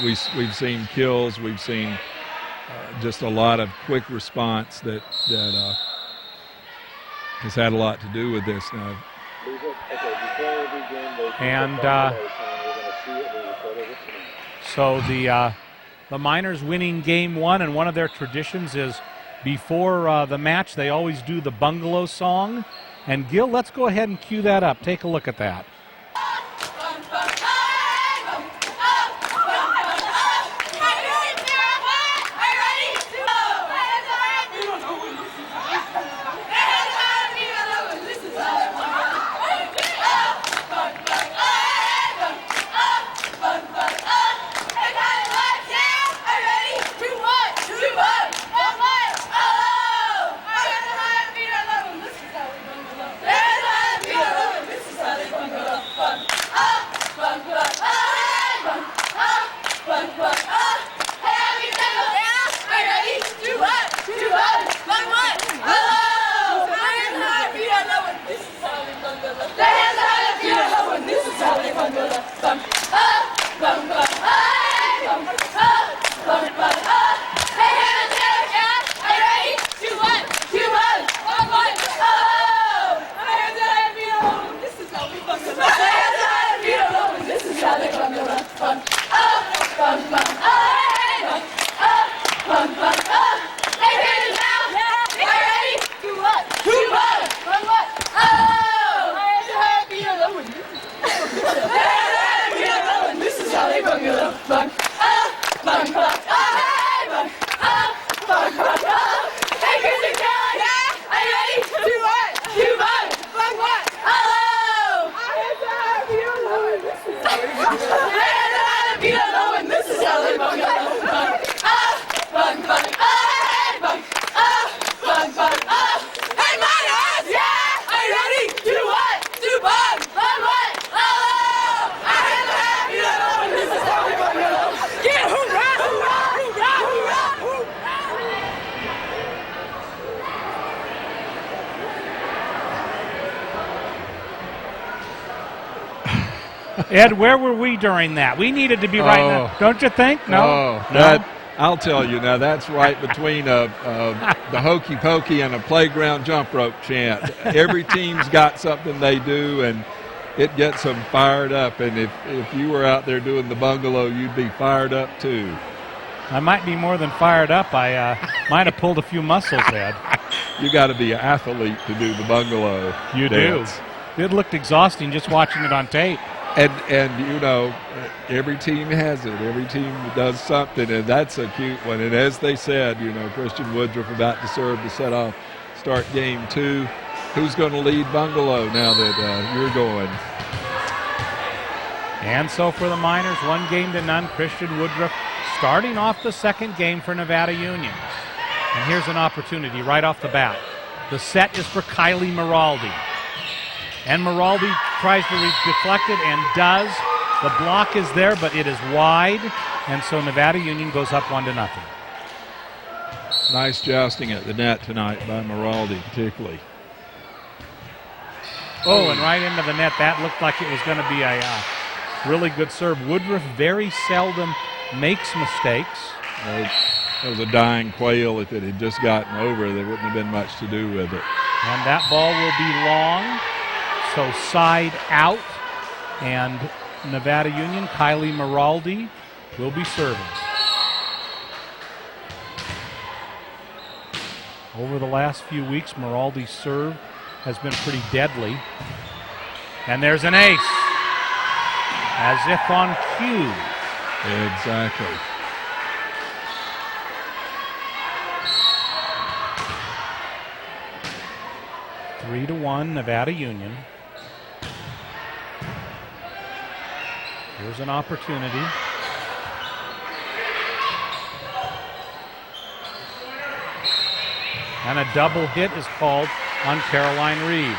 We've seen kills. We've seen just a lot of quick response that has had a lot to do with this now. And so the Miners winning game 1, and one of their traditions is before the match they always do the bungalow song. And Gil, let's go ahead and cue that up. Take a look at that. Ed, where were we during that? We needed to be right now, don't you think? No? That, I'll tell you now, that's right between the hokey pokey and a playground jump rope chant. Every team's got something they do, and it gets them fired up. And if you were out there doing the bungalow, you'd be fired up too. I might be more than fired up. I might have pulled a few muscles, Ed. You got to be an athlete to do the bungalow. You dance. do. It looked exhausting just watching it on tape. And you know, every team has it. Every team does something, and that's a cute one. And as they said, you know, Christian Woodruff about to serve to start game 2. Who's going to lead bungalow now that you're going? And so for the Miners, 1-0. Christian Woodruff starting off the second game for Nevada Union. And here's an opportunity right off the bat. The set is for Kylie Maraldi. And Maraldi tries to deflect it and does. The block is there, but it is wide. And so Nevada Union goes up 1-0. Nice jousting at the net tonight by Maraldi, particularly. Oh, and right into the net. That looked like it was going to be a really good serve. Woodruff very seldom makes mistakes. It was a dying quail. If it had just gotten over, there wouldn't have been much to do with it. And that ball will be long. So side out, and Nevada Union, Kylie Maraldi, will be serving. Over the last few weeks, Maraldi's serve has been pretty deadly. And there's an ace, as if on cue. Exactly. Three to 1, Nevada Union. Here's an opportunity. And a double hit is called on Caroline Reeves.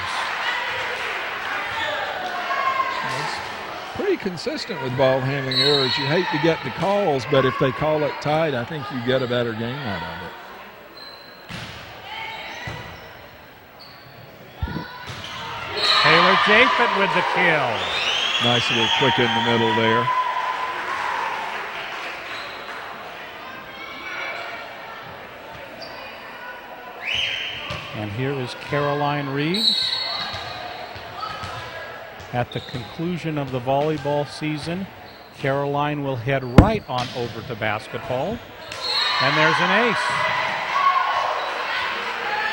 It's pretty consistent with ball handling errors. You hate to get the calls, but if they call it tied, I think you get a better game out of it. Taylor Japhet with the kill. Nice little quick in the middle there. And here is Caroline Reeves. At the conclusion of the volleyball season, Caroline will head right on over to basketball. And there's an ace.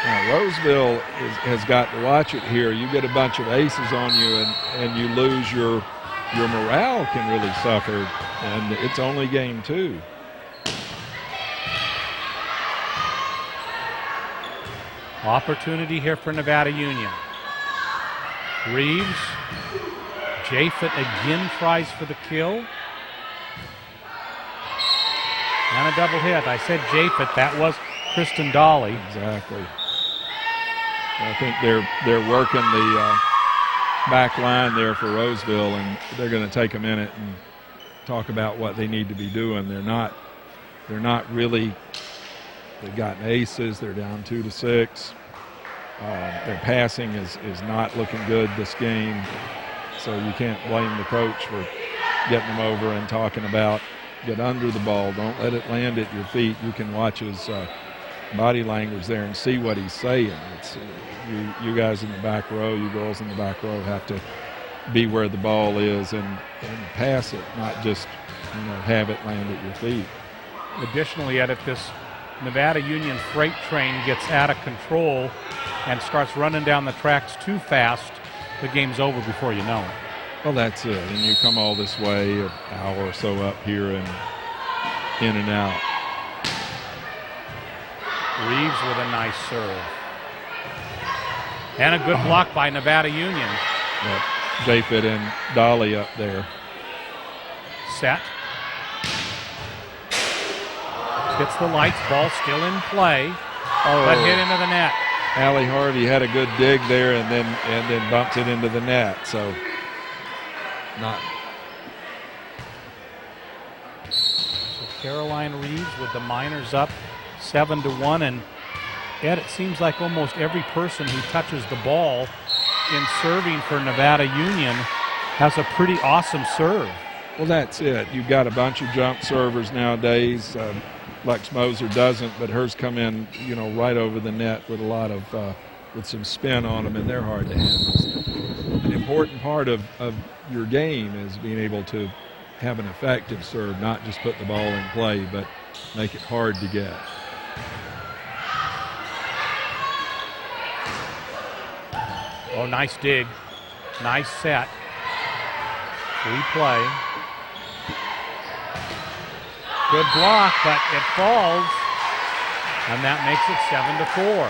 Now, Roseville has got to watch it here. You get a bunch of aces on you, and you lose your morale can really suffer. And it's only game 2. Opportunity here for Nevada Union. Reeves. Japhet again tries for the kill. And a double hit. I said Japhet. That was Kristen Dolly. Exactly. I think they're working the back line there for Roseville, and they're going to take a minute and talk about what they need to be doing. They're not really. They've gotten aces. They're down 2-6. Their passing is not looking good this game, so you can't blame the coach for getting them over and talking about get under the ball. Don't let it land at your feet. You can watch his body language there and see what he's saying. It's, you guys in the back row, you girls in the back row have to be where the ball is and pass it, not just have it land at your feet. Additionally, Ed, if this Nevada Union freight train gets out of control and starts running down the tracks too fast, the game's over before you know it. Well, that's it. And you come all this way, an hour or so up here and in and out. Reeves with a nice serve. And a good block by Nevada Union. Yep. Japhet and Dolly up there. Set. Hits the lights, ball still in play, but hit into the net. Ali Harvey had a good dig there and then bumped it into the net. So Caroline Reeves with the Miners up 7-1, and Ed, it seems like almost every person who touches the ball in serving for Nevada Union has a pretty awesome serve. Well, that's it. You've got a bunch of jump servers nowadays. Lex Moser doesn't, but hers come in, right over the net with a lot of, with some spin on them, and they're hard to handle. An important part of your game is being able to have an effective serve, not just put the ball in play, but make it hard to get. Oh, nice dig. Nice set. Replay. Good block, but it falls, and that makes it 7-4.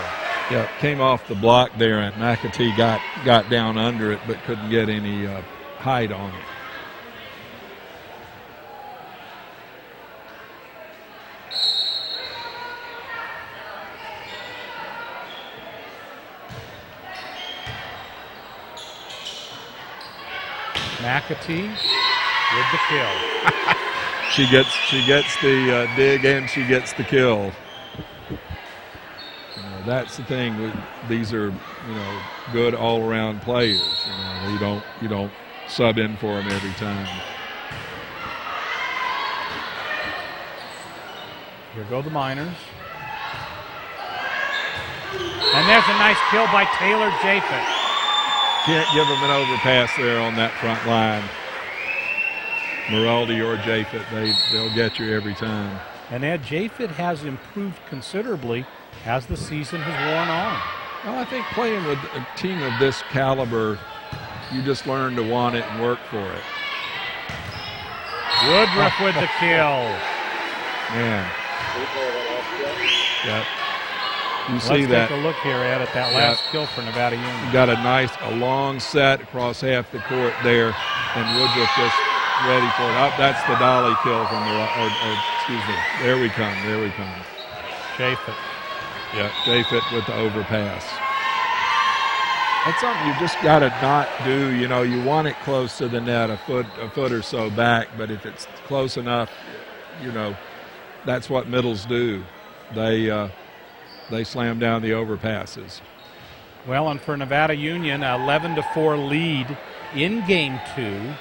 Yeah, came off the block there, and McAtee got down under it, but couldn't get any height on it. McAtee with the kill. She gets the dig and she gets the kill. That's the thing. These are good all-around players. You don't sub in for them every time. Here go the Miners. And there's a nice kill by Taylor Japhet. Can't give them an overpass there on that front line. Moraldi or Japhet, they'll get you every time. And Ed, Japhet has improved considerably as the season has worn on. Well, I think playing with a team of this caliber, you just learn to want it and work for it. Woodruff with the kill. Man. Yep. You see Let's that. take a look here, Ed, at that last kill for Nevada Union. You got a long set across half the court there, and Woodruff just ready for it. That's the dolly kill from the excuse me. There we come. Japhet. Yeah, Japhet with the overpass. That's something you just got to not do. You want it close to the net, a foot or so back, but if it's close enough, that's what middles do. They slam down the overpasses. Well, and for Nevada Union, 11-4 lead in Game 2.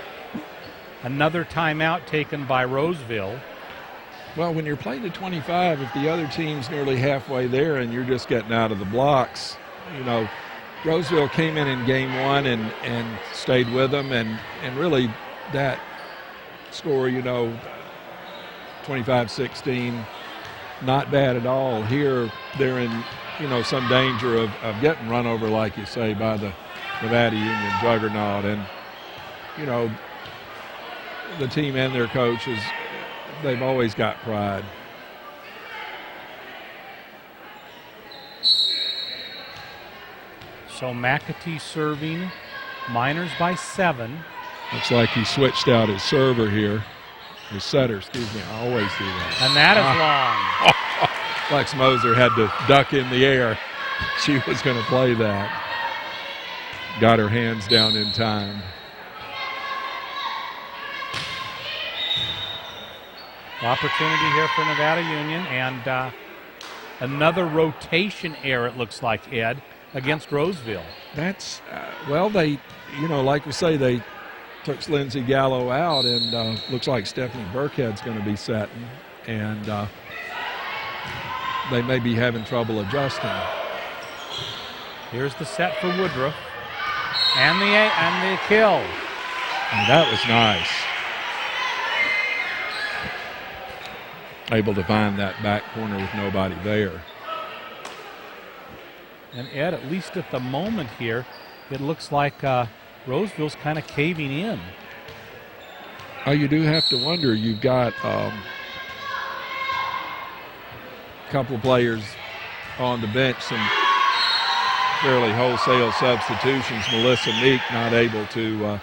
Another timeout taken by Roseville. Well, when you're playing to 25, if the other team's nearly halfway there and you're just getting out of the blocks, Roseville came in Game 1 and stayed with them, and really that score, 25-16, not bad at all. Here they're in, some danger of getting run over, like you say, by the Nevada Union juggernaut. And, the team and their coaches, they've always got pride. So McAtee serving, Miners by 7. Looks like he switched out his server here. His setter, excuse me. I always do that. And that is long. Lex Moser had to duck in the air. She was going to play that. Got her hands down in time. Opportunity here for Nevada Union, and another rotation error, it looks like, Ed. against Roseville. That's, well, they, like we say, they took Lindsay Gallo out, and looks like Stephanie Burkhead's going to be setting, and they may be having trouble adjusting. Here's the set for Woodruff, and the kill. And that was nice. Able to find that back corner with nobody there. And Ed, at least at the moment here, it looks like Roseville's kind of caving in. Oh, you do have to wonder. You've got a couple of players on the bench, some fairly wholesale substitutions. Melissa Meek not able to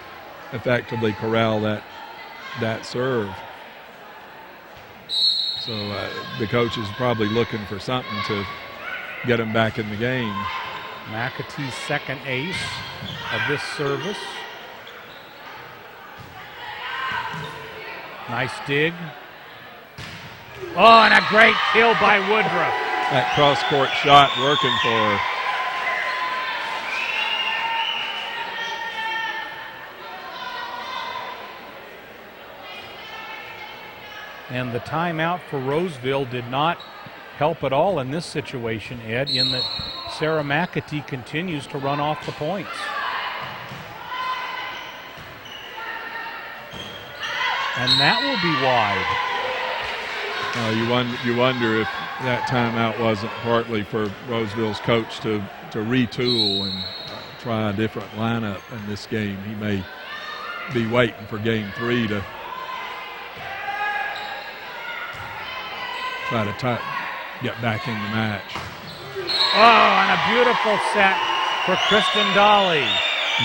effectively corral that serve. So the coach is probably looking for something to get him back in the game. McAtee's second ace of this service. Nice dig. Oh, and a great kill by Woodruff. That cross-court shot working for her. And the timeout for Roseville did not help at all in this situation, Ed, in that Sarah McAtee continues to run off the points. And that will be wide. You wonder if that timeout wasn't partly for Roseville's coach to retool and try a different lineup in this game. He may be waiting for game 3 to try to get back in the match. Oh, and a beautiful set for Kristen Dolly.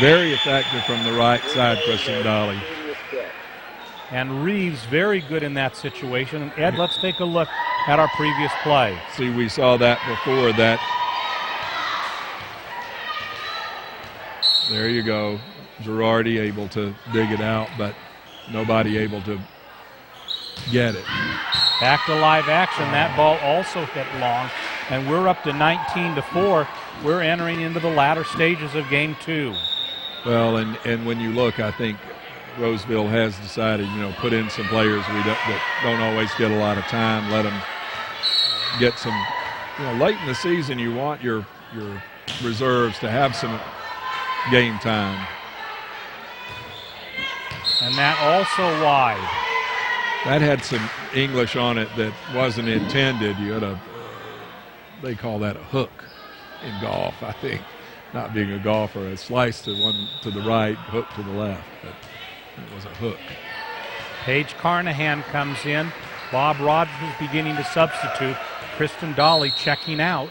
Very effective from the right side, Kristen Dolly. And Reeves very good in that situation. And Ed, let's take a look at our previous play. See, we saw that before. That there you go. Girardi able to dig it out, but nobody able to get it. Back to live action. That ball also hit long, and we're up to 19-4. We're entering into the latter stages of game 2. Well, and when you look, I think Roseville has decided, put in some players that don't always get a lot of time. Let them get some, late in the season you want your reserves to have some game time. And that also wide. That had some English on it that wasn't intended. You had they call that a hook in golf, I think. Not being a golfer, a slice to one to the right, hook to the left. But it was a hook. Paige Carnahan comes in. Bob Rogers beginning to substitute. Kristen Dolly checking out.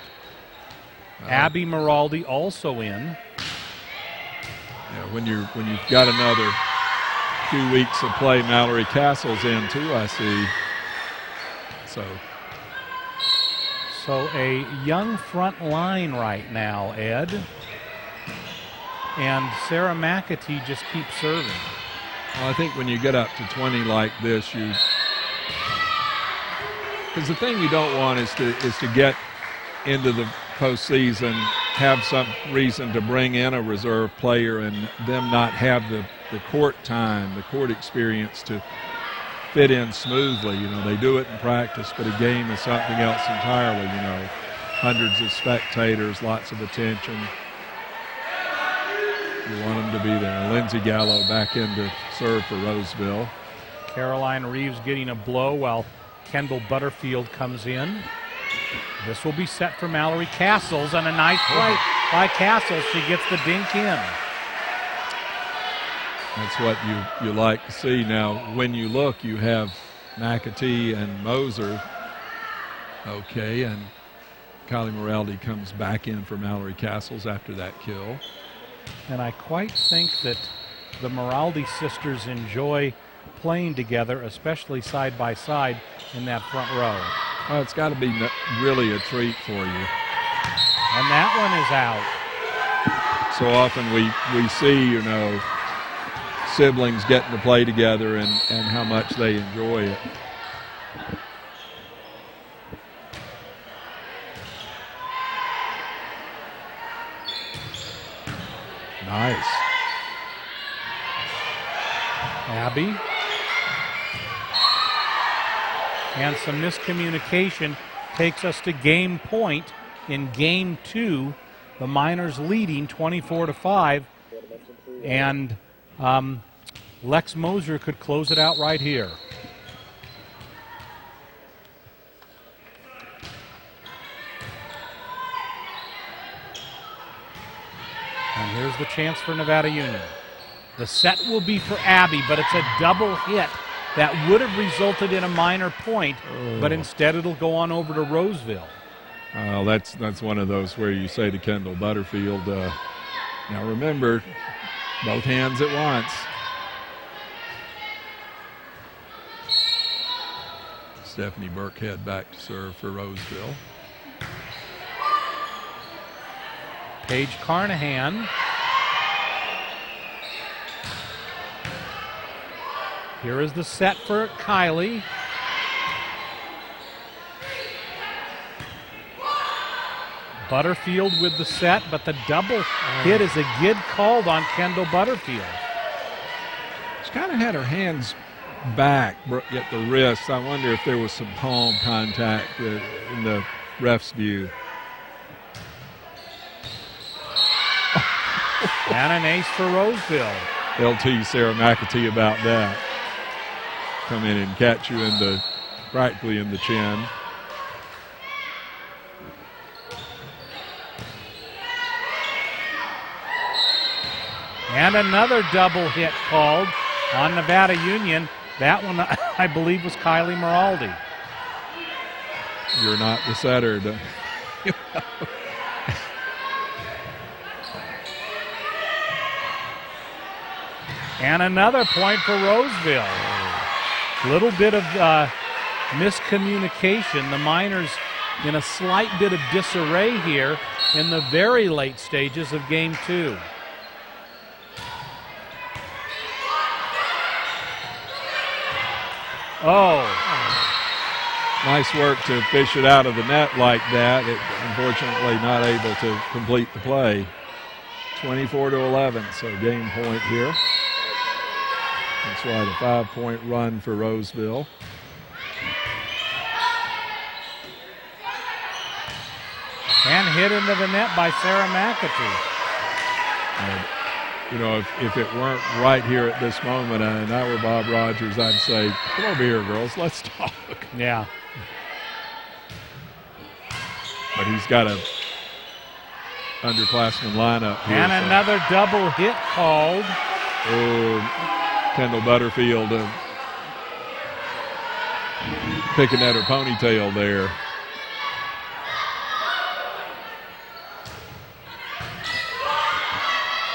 Abby Miraldi also in. Yeah, when you've got another few weeks of play, Mallory Castle's in too, I see. So a young front line right now, Ed. And Sarah McAtee just keeps serving. Well, I think when you get up to 20 like this, because the thing you don't want is to get into the postseason, have some reason to bring in a reserve player and them not have the court time, the court experience to fit in smoothly. They do it in practice, but a game is something else entirely. Hundreds of spectators, lots of attention. You want them to be there. Lindsay Gallo back in to serve for Roseville. Caroline Reeves getting a blow while Kendall Butterfield comes in. This will be set for Mallory Castles, and a nice play by Castles. She gets the dink in. That's what you like to see. Now, when you look, you have McAtee and Moser. Okay, and Kylie Moraldi comes back in for Mallory Castles after that kill. And I quite think that the Moraldi sisters enjoy playing together, especially side by side in that front row. Well, it's got to be really a treat for you. And that one is out. So often we see, siblings getting to play together and how much they enjoy it. Nice. Abby. And some miscommunication takes us to game point in game 2. The Miners leading 24-5. And Lex Moser could close it out right here. And here's the chance for Nevada Union. The set will be for Abby, but it's a double hit that would have resulted in a Miner point, but instead it'll go on over to Roseville. That's one of those where you say to Kendall Butterfield, now remember, both hands at once. Stephanie Burkhead back to serve for Roseville. Paige Carnahan. Here is the set for Kylie. Butterfield with the set, but the double hit is again called on Kendall Butterfield. She kind of had her hands back at the wrist. I wonder if there was some palm contact in the ref's view. And an ace for Roseville. They'll tease Sarah McAtee about that. Come in and catch you practically in the chin. And another double hit called on Nevada Union. That one, I believe, was Kylie Maraldi. You're not the setter. And another point for Roseville. Little bit of miscommunication. The Miners in a slight bit of disarray here in the very late stages of game 2. Oh. Nice work to fish it out of the net like that. Unfortunately not able to complete the play. 24-11, so game point here. That's why the 5-point run for Roseville. And hit into the net by Sarah McAtee. You know, if it weren't right here at this moment, and I were Bob Rogers, I'd say, come over here, girls, let's talk. Yeah. But he's got a underclassmen lineup here. And another double hit called. Oh, Kendall Butterfield picking at her ponytail there.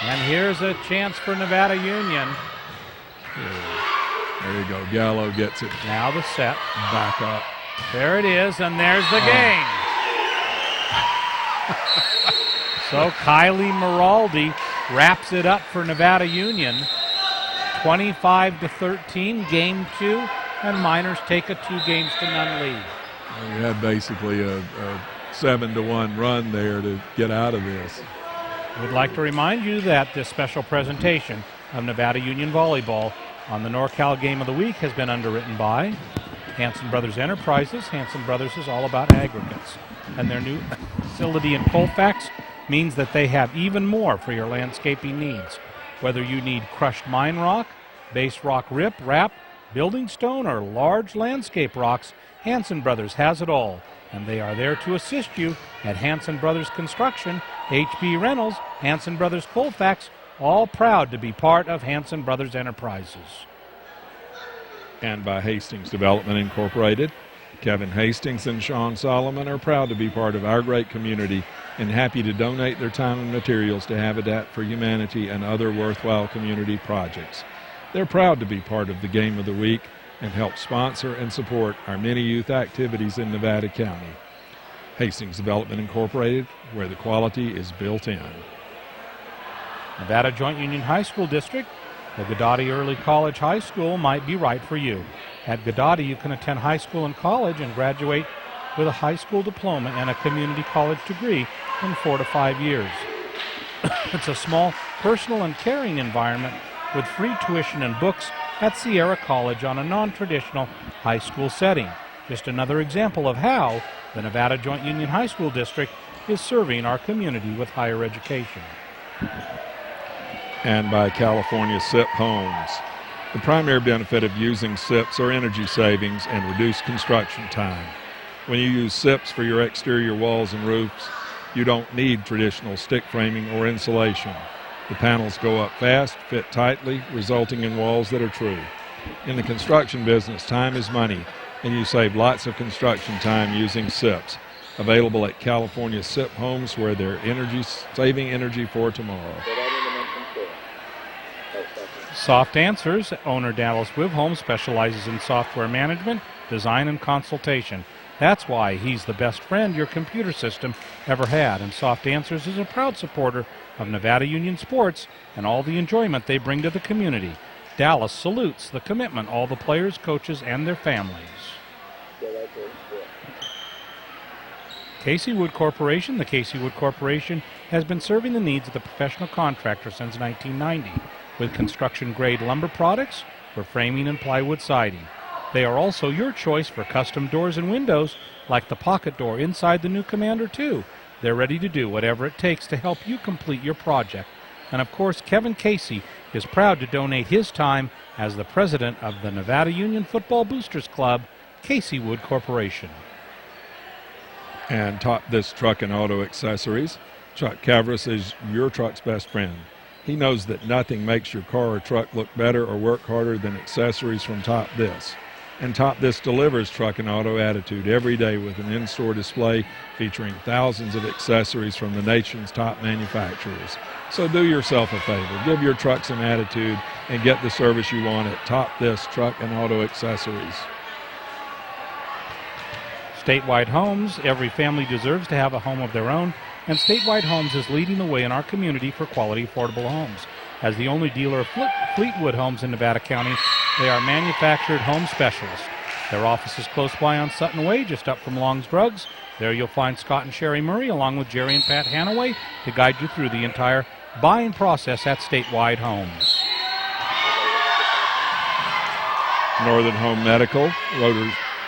And here's a chance for Nevada Union. There you go. Gallo gets it. Now the set. Back up. There it is, and there's the game. So Kylie Maraldi wraps it up for Nevada Union. 25-13, game 2, and Miners take a 2-0 lead. We had basically a 7-1 run there to get out of this. We'd like to remind you that this special presentation of Nevada Union Volleyball on the NorCal Game of the Week has been underwritten by Hanson Brothers Enterprises. Hanson Brothers is all about aggregates, and their new facility in Colfax means that they have even more for your landscaping needs. Whether you need crushed mine rock, base rock rip, wrap, building stone, or large landscape rocks, Hanson Brothers has it all, and they are there to assist you at Hanson Brothers Construction, HB Reynolds, Hanson Brothers Colfax, all proud to be part of Hanson Brothers Enterprises. And by Hastings Development Incorporated. Kevin Hastings and Sean Solomon are proud to be part of our great community and happy to donate their time and materials to Habitat for Humanity and other worthwhile community projects. They're proud to be part of the Game of the Week and help sponsor and support our many youth activities in Nevada County. Hastings Development Incorporated, where the quality is built in. Nevada Joint Union High School District, the Godotti Early College High School might be right for you. At Godotti, you can attend high school and college and graduate with a high school diploma and a community college degree in 4 to 5 years. It's a small personal and caring environment with free tuition and books at Sierra College on a non-traditional high school setting. Just another example of how the Nevada Joint Union High School District is serving our community with higher education. And by California SIP Homes. The primary benefit of using SIPs are energy savings and reduced construction time. When you use SIPs for your exterior walls and roofs, you don't need traditional stick framing or insulation. The panels go up fast, fit tightly, resulting in walls that are true. In the construction business, time is money, and you save lots of construction time using SIPs. Available at California SIP Homes, where they're saving energy for tomorrow. Soft Answers, owner Dallas Wivholm specializes in software management, design, and consultation. That's why he's the best friend your computer system ever had, and Soft Answers is a proud supporter of Nevada Union sports and all the enjoyment they bring to the community. Dallas salutes the commitment all the players, coaches, and their families. Casey Wood Corporation. The Casey Wood Corporation has been serving the needs of the professional contractor since 1990 with construction-grade lumber products for framing and plywood siding. They are also your choice for custom doors and windows like the pocket door inside the new Commander 2. They're ready to do whatever it takes to help you complete your project. And of course, Kevin Casey is proud to donate his time as the president of the Nevada Union Football Boosters Club, Casey Wood Corporation. And top this truck and auto accessories. Chuck Cavras is your truck's best friend. He knows that nothing makes your car or truck look better or work harder than accessories from Top This. And Top This delivers truck and auto attitude every day with an in-store display featuring thousands of accessories from the nation's top manufacturers. So do yourself a favor, give your truck some attitude and get the service you want at Top This Truck and Auto Accessories. Statewide Homes. Every family deserves to have a home of their own, and Statewide Homes is leading the way in our community for quality, affordable homes. As the only dealer of Fleetwood Homes in Nevada County, they are manufactured home specialists. Their office is close by on Sutton Way, just up from Long's Drugs. There you'll find Scott and Sherry Murray, along with Jerry and Pat Hanaway, to guide you through the entire buying process at Statewide Homes. Northern Home Medical,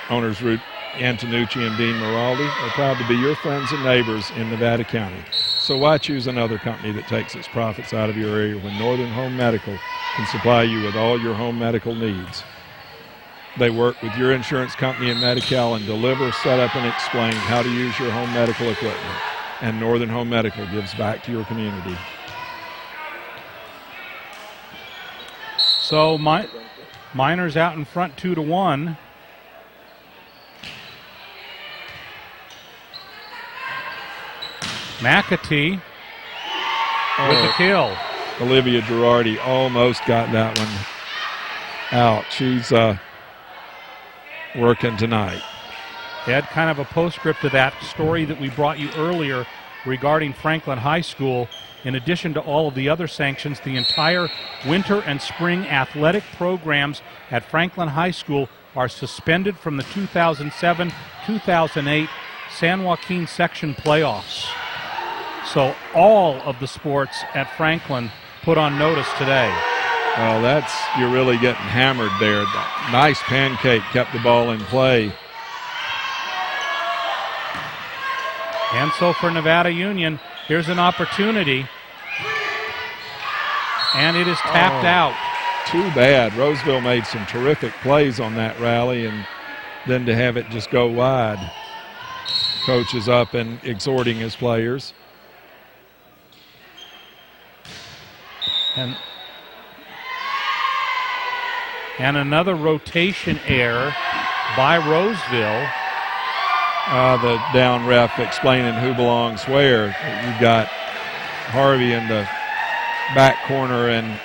owners Ruth Antonucci and Dean Miraldi are proud to be your friends and neighbors in Nevada County. So why choose another company that takes its profits out of your area when Northern Home Medical can supply you with all your home medical needs? They work with your insurance company in Medi-Cal and deliver, set up, and explain how to use your home medical equipment. And Northern Home Medical gives back to your community. So Miners out in front 2-1. McAtee with the kill. Olivia Girardi almost got that one out. She's working tonight. Ed, kind of a postscript to that story that we brought you earlier regarding Franklin High School. In addition to all of the other sanctions, the entire winter and spring athletic programs at Franklin High School are suspended from the 2007-2008 San Joaquin section playoffs. So all of the sports at Franklin put on notice today. Well, you're really getting hammered there. Nice pancake kept the ball in play. And so for Nevada Union, here's an opportunity. And it is tapped out. Too bad. Roseville made some terrific plays on that rally, and then to have it just go wide. Coach is up and exhorting his players. And another rotation error by Roseville. The down ref explaining who belongs where. You've got Harvey in the back corner, and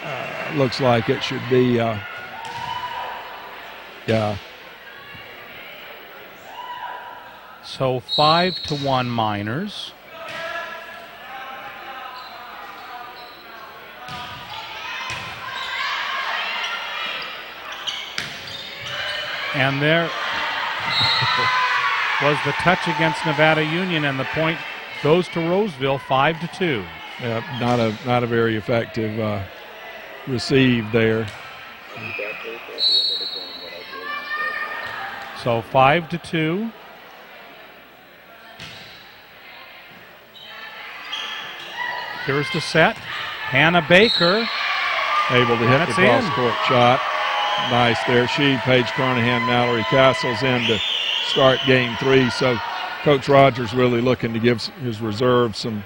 looks like it should be, So 5-1 Miners. And there was the touch against Nevada Union, and the point goes to Roseville, 5-2. Not a very effective receive there. So 5-2. Here's the set. Hannah Baker able to hit the cross-court shot. Nice there. Paige Carnahan, Mallory Castles in to start game 3. So Coach Rogers really looking to give his reserve some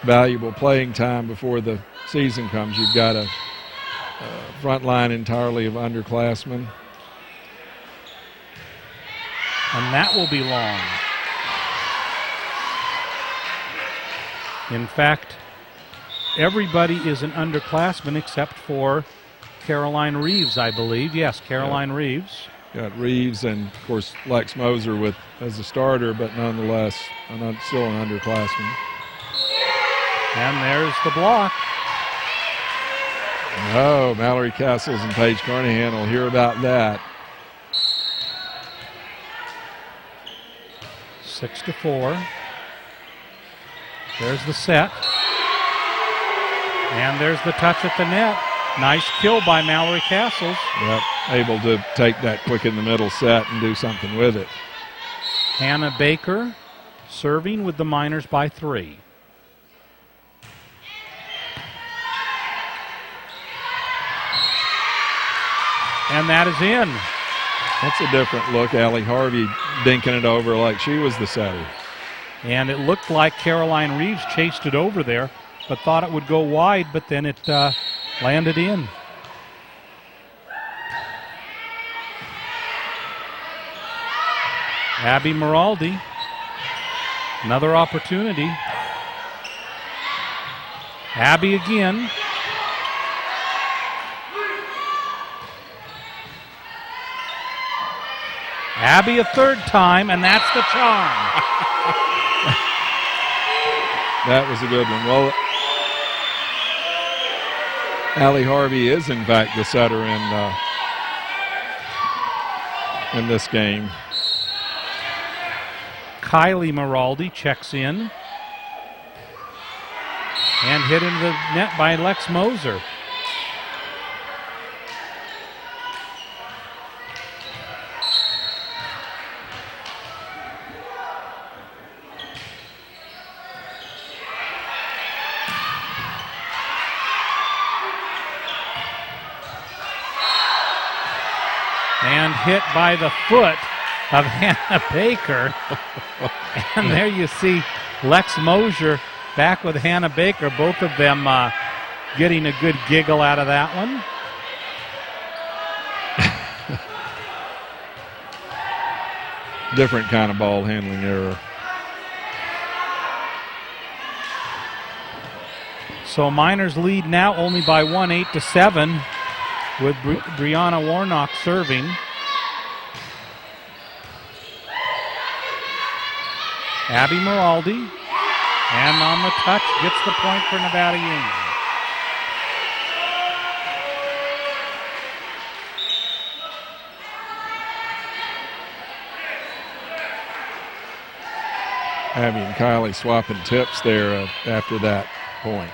valuable playing time before the season comes. You've got a front line entirely of underclassmen. And that will be long. In fact, everybody is an underclassman except for Caroline Reeves, I believe. Yes, Caroline Reeves. Got Reeves and, of course, Lex Moser as a starter, but nonetheless still an underclassman. And there's the block. Oh, Mallory Castles and Paige Carnahan will hear about that. 6-4. There's the set. And there's the touch at the net. Nice kill by Mallory Castles. Yep, able to take that quick in the middle set and do something with it. Hannah Baker serving with the Miners by 3. And that is in. That's a different look. Ali Harvey dinking it over like she was the setter. And it looked like Caroline Reeves chased it over there, but thought it would go wide, but then it landed in. Abby Miraldi, another opportunity. Abby again. Abby a third time, and that's the charm. That was a good one. Well, Ali Harvey is, in fact, the setter in this game. Kylie Miraldi checks in. And hit into the net by Lex Moser. And hit by the foot of Hannah Baker. And there you see Lex Mosier back with Hannah Baker, both of them getting a good giggle out of that one. Different kind of ball handling error. So Miners lead now only by 1, 8-7, with Brianna Warnock serving. Abby Miraldi, and on the touch, gets the point for Nevada Union. Abby and Kylie swapping tips there after that point.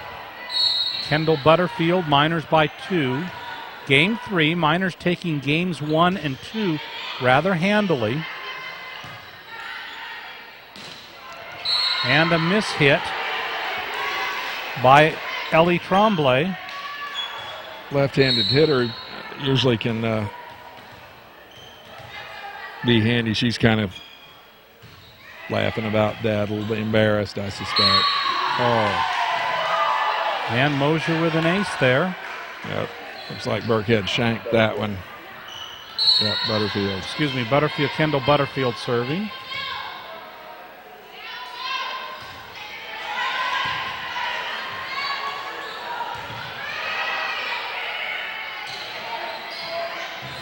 Kendall Butterfield, Miners by 2. Game 3, Miners taking games 1 and 2 rather handily. And a miss hit by Ellie Tremblay. Left-handed hitter usually can be handy. She's kind of laughing about that, a little bit embarrassed, I suspect. Oh. And Mosier with an ace there. Yep. Looks like Burkhead shanked that one. Yep, Butterfield. Excuse me, Kendall Butterfield serving.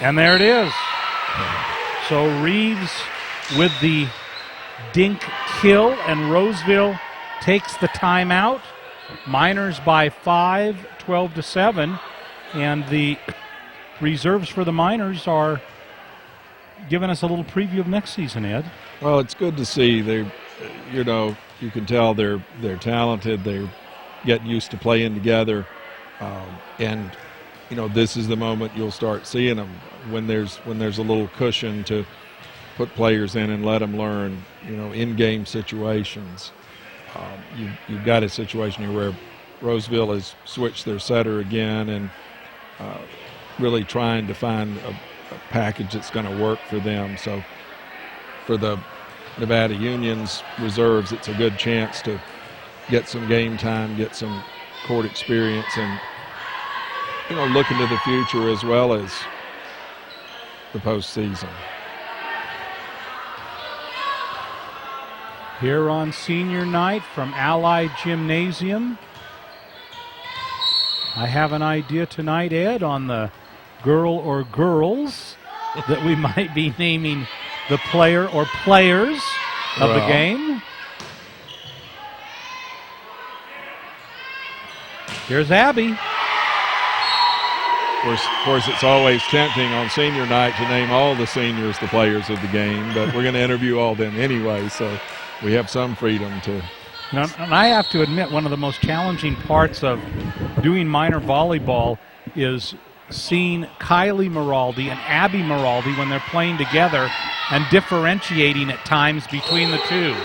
And there it is. So Reeves with the dink kill, and Roseville takes the timeout. Miners by 5, 12-7. And the reserves for the Miners are giving us a little preview of next season, Ed. Well, it's good to see. They, you can tell they're talented. They're getting used to playing together. And, you know, this is the moment you'll start seeing them when there's a little cushion to put players in and let them learn, you know, in-game situations. You've got a situation here where Roseville has switched their setter again and really trying to find a package that's going to work for them. So for the Nevada Union's reserves, it's a good chance to get some game time, get some court experience, and, you know, look into the future as well as the postseason. Here on senior night from Ali Gymnasium. I have an idea tonight, Ed, on the girl or girls that we might be naming the player or players of the game. Here's Abby. Of course, it's always tempting on senior night to name all the seniors the players of the game, but we're going to interview all of them anyway, so we have some freedom to. Now, and I have to admit, one of the most challenging parts of doing minor volleyball is seeing Kylie Maraldi and Abby Maraldi when they're playing together and differentiating at times between the two.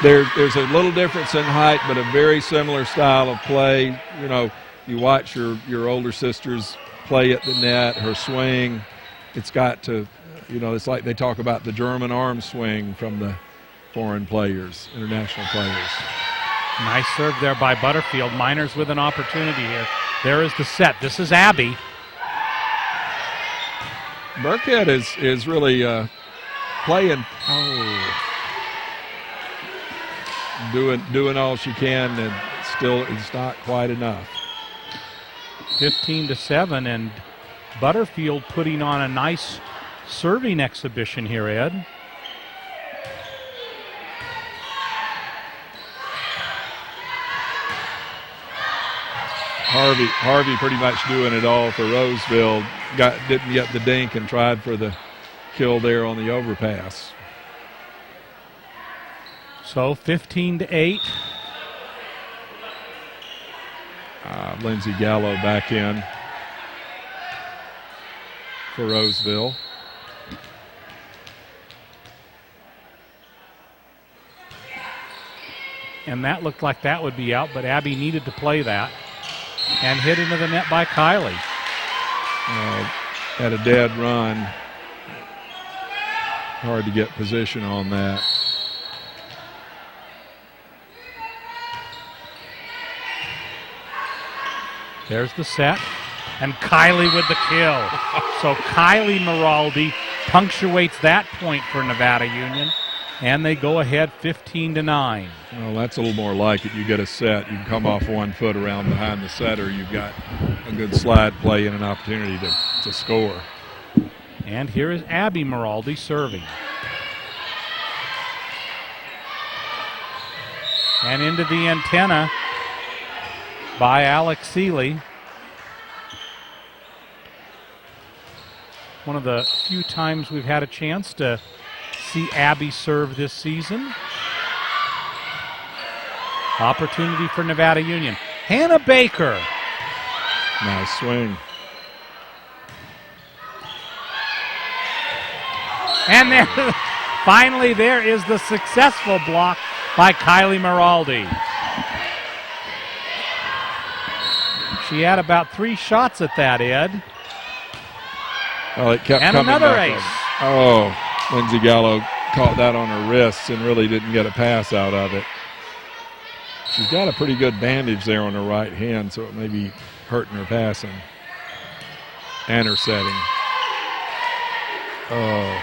There's a little difference in height, but a very similar style of play. You know, you watch your older sisters play at the net, her swing. It's got to, you know, it's like they talk about the German arm swing from the foreign players, international players. Nice serve there by Butterfield. Miners with an opportunity here. There is the set. This is Abby. Burkhead is really playing, doing all she can, and still it's not quite enough. 15-7, and Butterfield putting on a nice serving exhibition here, Ed. Harvey pretty much doing it all for Roseville. Didn't get the dink and tried for the kill there on the overpass. So 15-8. Lindsey Gallo back in for Roseville. And that looked like that would be out, but Abby needed to play that. And hit into the net by Kylie. Had a dead run. Hard to get position on that. There's the set. And Kylie with the kill. So Kylie Maraldi punctuates that point for Nevada Union. And they go ahead 15-9. Well, that's a little more like it. You get a set, you can come off 1 foot around behind the setter. You've got a good slide play and an opportunity to score. And here is Abby Maraldi serving. And into the antenna by Alex Seeley. One of the few times we've had a chance to see Abby serve this season. Opportunity for Nevada Union. Hannah Baker. Nice swing. And there, finally there is the successful block by Kylie Maraldi. She had about 3 shots at that, Ed. Oh, it kept and coming another back ace. Oh, Lindsey Gallo caught that on her wrists and really didn't get a pass out of it. She's got a pretty good bandage there on her right hand, so it may be hurting her passing and her setting. Oh,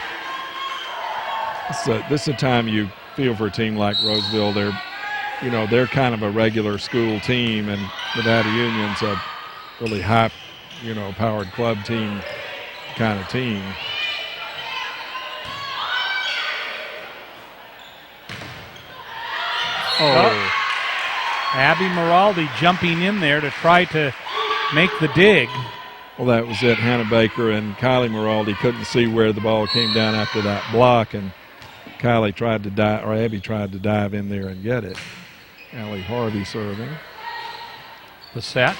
this is a time you feel for a team like Roseville. They're kind of a regular school team, and Nevada Union's a really high, powered club team kind of team. Oh. Abby Maraldi jumping in there to try to make the dig. Well, that was it. Hannah Baker and Kylie Maraldi couldn't see where the ball came down after that block, and Abby tried to dive in there and get it. Ali Harvey serving. The set.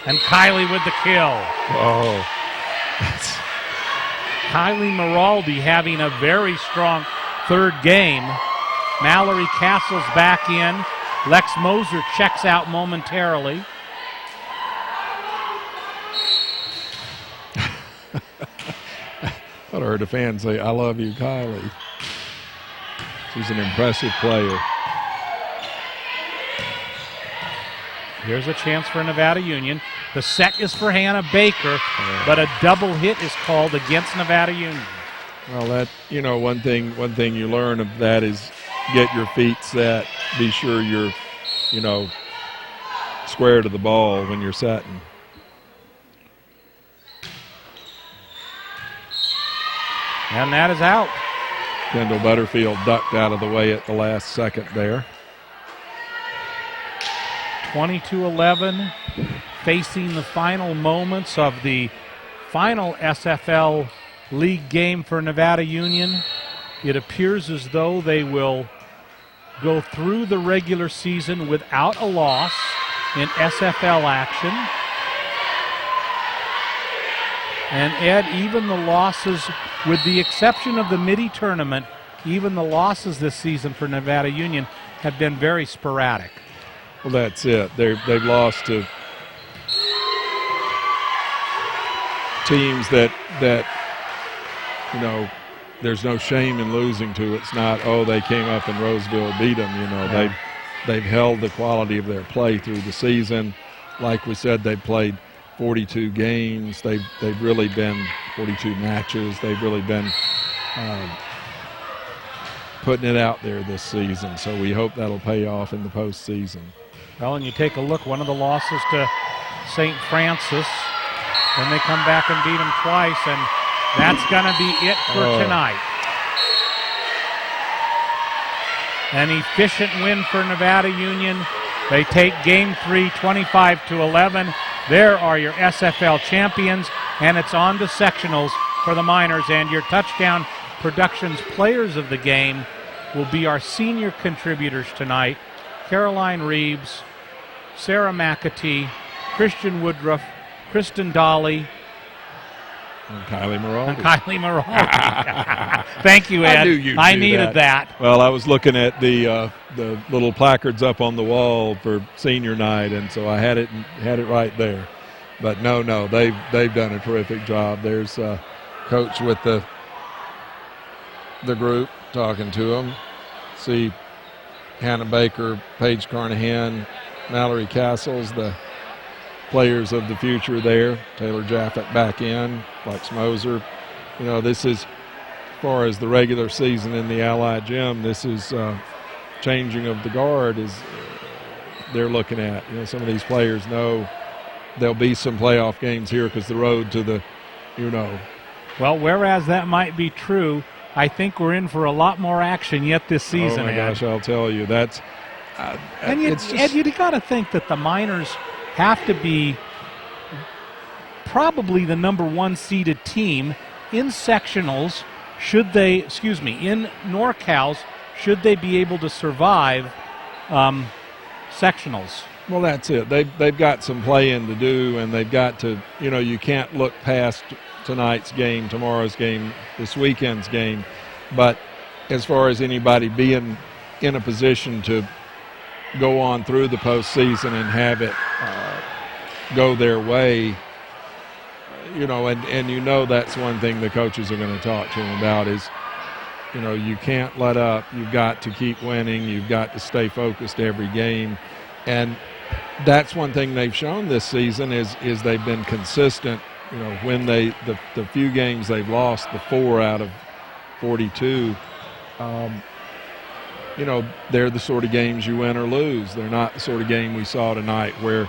And Kylie with the kill. Oh. Kylie Maraldi having a very strong third game. Mallory Castles back in. Lex Moser checks out momentarily. I heard a fan say, "I love you, Kylie." She's an impressive player. Here's a chance for Nevada Union. The set is for Hannah Baker, but a double hit is called against Nevada Union. Well, that, one thing you learn of that is get your feet set. Be sure you're, square to the ball when you're setting. And that is out. Kendall Butterfield ducked out of the way at the last second there. 22-11, facing the final moments of the final SFL league game for Nevada Union. It appears as though they will go through the regular season without a loss in SFL action. And Ed, even the losses, with the exception of the midi tournament, even the losses this season for Nevada Union have been very sporadic. Well, that's it. They've lost to teams that there's no shame in losing to. It's not, they came up and Roseville beat them. Yeah. They've held the quality of their play through the season. Like we said, they've played 42 games. They've really been 42 matches. They've really been putting it out there this season. So we hope that'll pay off in the postseason. Well, and you take a look, one of the losses to St. Francis, then they come back and beat them twice, and that's going to be it for tonight. An efficient win for Nevada Union. They take Game 3, 25-11. There are your SFL champions, and it's on to sectionals for the Miners. And your Touchdown Productions players of the game will be our senior contributors tonight: Caroline Reeves, Sarah McAtee, Christian Woodruff, Kristen Dolly, and Kylie Maraldi. Thank you, Ed. I needed that. Well, I was looking at the little placards up on the wall for senior night, and so I had it right there. But no, they've done a terrific job. There's Coach with the group talking to them. See Hannah Baker, Paige Carnahan, Mallory Castles, the players of the future there. Taylor Jaffett back in, Lex Moser. This is, as far as the regular season in the Ali Gym, this is changing of the guard is they're looking at. Some of these players know there'll be some playoff games here because the road to the, Well, whereas that might be true, I think we're in for a lot more action yet this season. Oh my gosh, I'll tell you, that's and Ed, you got to think that the Miners have to be probably the number one seeded team in sectionals. In NorCal's, should they be able to survive sectionals? Well, that's it. They've got some play-in to do, and they've got to, you can't look past tonight's game, tomorrow's game, this weekend's game. But as far as anybody being in a position to go on through the postseason and have it go their way, and that's one thing the coaches are going to talk to them about is, you can't let up. You've got to keep winning. You've got to stay focused every game. And that's one thing they've shown this season is they've been consistent. When the few games they've lost, the 4 out of 42, they're the sort of games you win or lose. They're not the sort of game we saw tonight where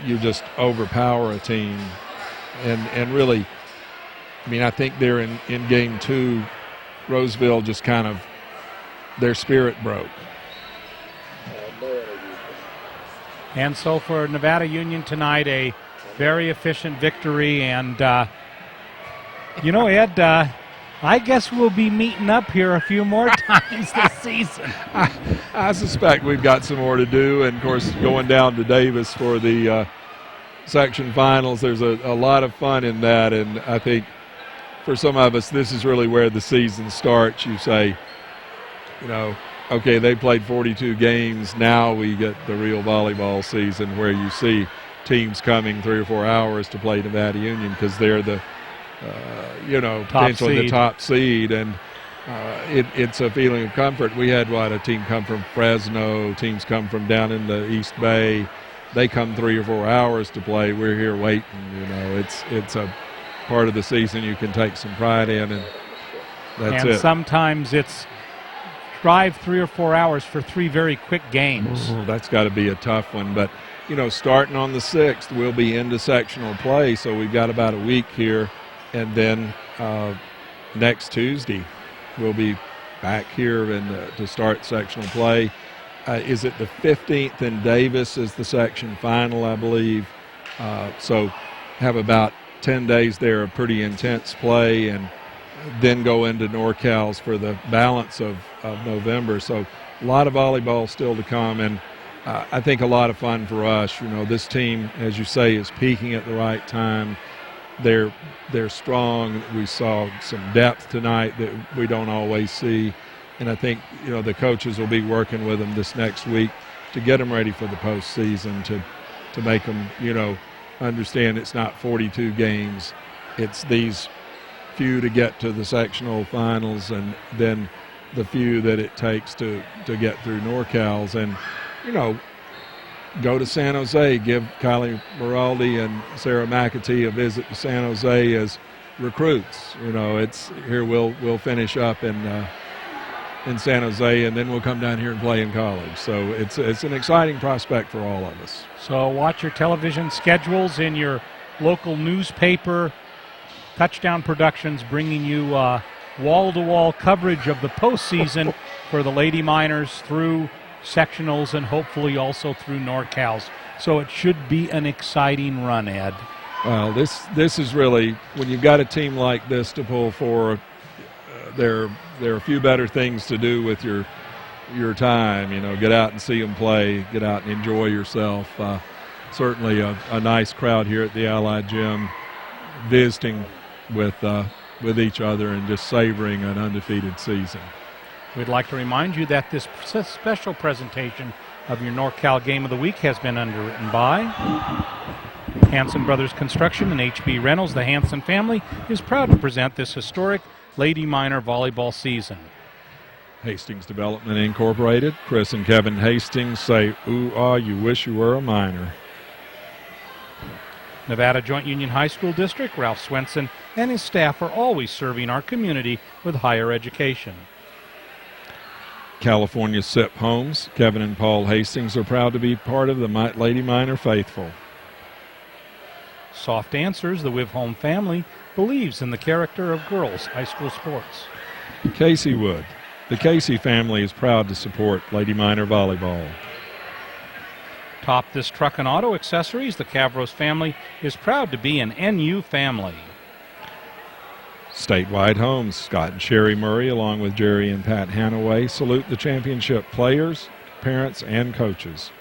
you just overpower a team. And really, I think they're in Game 2, Roseville just kind of, their spirit broke. And so for Nevada Union tonight, a very efficient victory. And, Ed, I guess we'll be meeting up here a few more times this season. I suspect we've got some more to do, and of course going down to Davis for the section finals, there's a lot of fun in that, and I think for some of us this is really where the season starts. You say, okay, they played 42 games, now we get the real volleyball season where you see teams coming 3 or 4 hours to play Nevada Union because they're the potentially the top seed, and it's a feeling of comfort. We had a team come from Fresno, teams come from down in the East Bay. They come 3 or 4 hours to play. We're here waiting. It's a part of the season you can take some pride in, and that's it. And sometimes it's drive 3 or 4 hours for 3 very quick games. That's got to be a tough one, but starting on the 6th, we'll be into sectional play, so we've got about a week here. And then next Tuesday, we'll be back here to start sectional play. Is it the 15th in Davis is the section final, I believe. So have about 10 days there of pretty intense play, and then go into NorCal's for the balance of November. So a lot of volleyball still to come, and I think a lot of fun for us. This team, as you say, is peaking at the right time. They're strong. We saw some depth tonight that we don't always see, and I think the coaches will be working with them this next week to get them ready for the postseason, to make them understand it's not 42 games, it's these few to get to the sectional finals, and then the few that it takes to get through NorCal's, and go to San Jose, give Kylie Moraldi and Sarah McAtee a visit to San Jose as recruits. It's here. We'll finish up in San Jose, and then we'll come down here and play in college. So it's an exciting prospect for all of us. So watch your television schedules in your local newspaper. Touchdown Productions bringing you wall-to-wall coverage of the postseason for the Lady Miners through sectionals and hopefully also through NorCal's. So it should be an exciting run, Ed. Well, this is really, when you've got a team like this to pull for, there are a few better things to do with your time. Get out and see them play, get out and enjoy yourself. Certainly a nice crowd here at the Ali Gym, visiting with each other and just savoring an undefeated season. We'd like to remind you that this special presentation of your NorCal Game of the Week has been underwritten by Hanson Brothers Construction and HB Reynolds. The Hanson family is proud to present this historic Lady Minor volleyball season. Hastings Development Incorporated. Chris and Kevin Hastings say, ooh, ah, you wish you were a minor. Nevada Joint Union High School District, Ralph Swenson and his staff are always serving our community with higher education. California SIP Homes. Kevin and Paul Hastings are proud to be part of the Lady Minor faithful. Soft Answers, the Wiv Home family, believes in the character of girls' high school sports. Casey Wood. The Casey family is proud to support Lady Minor volleyball. Top This Truck and Auto Accessories, the Cavros family is proud to be an NU family. Statewide Homes, Scott and Sherry Murray, along with Jerry and Pat Hanaway, salute the championship players, parents, and coaches.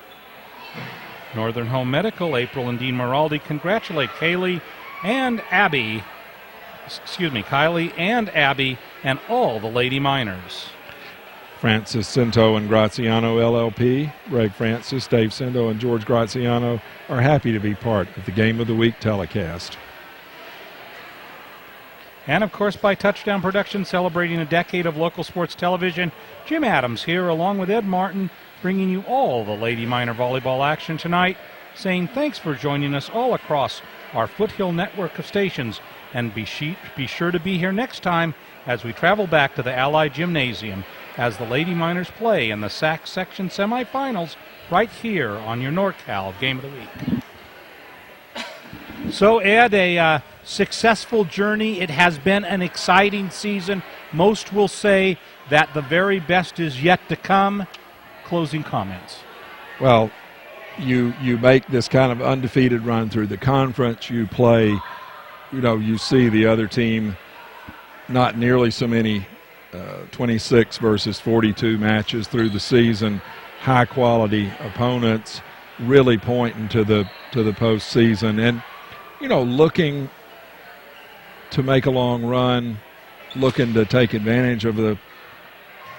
Northern Home Medical, April and Dean Moraldi congratulate Kylie and Abby, and all the Lady Miners. Francis Cinto and Graziano LLP, Greg Francis, Dave Cinto, and George Graziano are happy to be part of the Game of the Week telecast. And, of course, by Touchdown Productions, celebrating a decade of local sports television, Jim Adams here, along with Ed Martin, bringing you all the Lady Minor volleyball action tonight, saying thanks for joining us all across our Foothill network of stations, and be sure to be here next time as we travel back to the Ali Gymnasium as the Lady Miners play in the SAC section semifinals right here on your NorCal Game of the Week. So, Ed, a successful journey. It has been an exciting season. Most will say that the very best is yet to come. Closing comments. Well, you make this kind of undefeated run through the conference. You play, you see the other team not nearly so many 26 versus 42 matches through the season, high-quality opponents, really pointing to the postseason, and looking to make a long run, looking to take advantage of the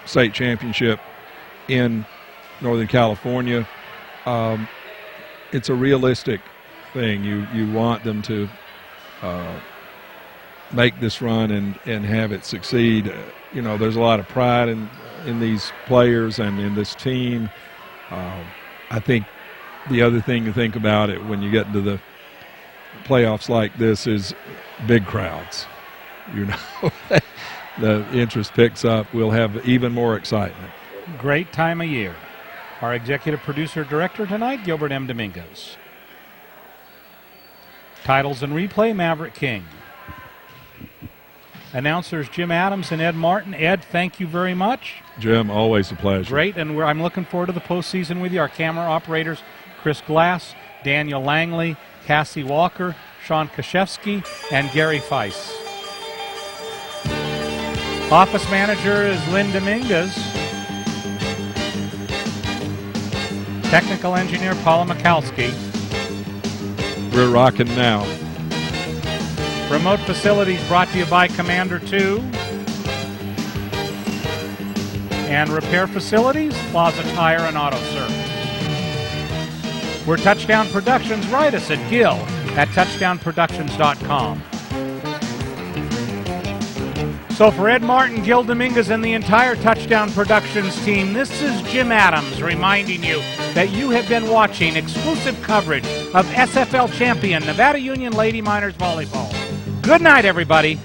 state championship in Northern California. It's a realistic thing. You want them to make this run and have it succeed. There's a lot of pride in these players and in this team. I think the other thing to think about it when you get into the playoffs like this is big crowds. The interest picks up. We'll have even more excitement. Great time of year. Our executive producer director tonight, Gilbert M. Domingos. Titles and replay, Maverick King. Announcers Jim Adams and Ed Martin. Ed, thank you very much. Jim, always a pleasure. Great, and I'm looking forward to the postseason with you. Our camera operators, Chris Glass, Daniel Langley, Cassie Walker, Sean Kashevsky, and Gary Feiss. Office manager is Lynn Dominguez. Technical engineer Paula Mikowski. We're rocking now. Remote facilities brought to you by Commander 2. And repair facilities, Plaza Tire and Auto Service. We're Touchdown Productions. Write us at gil@touchdownproductions.com. So for Ed Martin, Gil Dominguez, and the entire Touchdown Productions team, this is Jim Adams reminding you that you have been watching exclusive coverage of SFL champion Nevada Union Lady Miners Volleyball. Good night, everybody.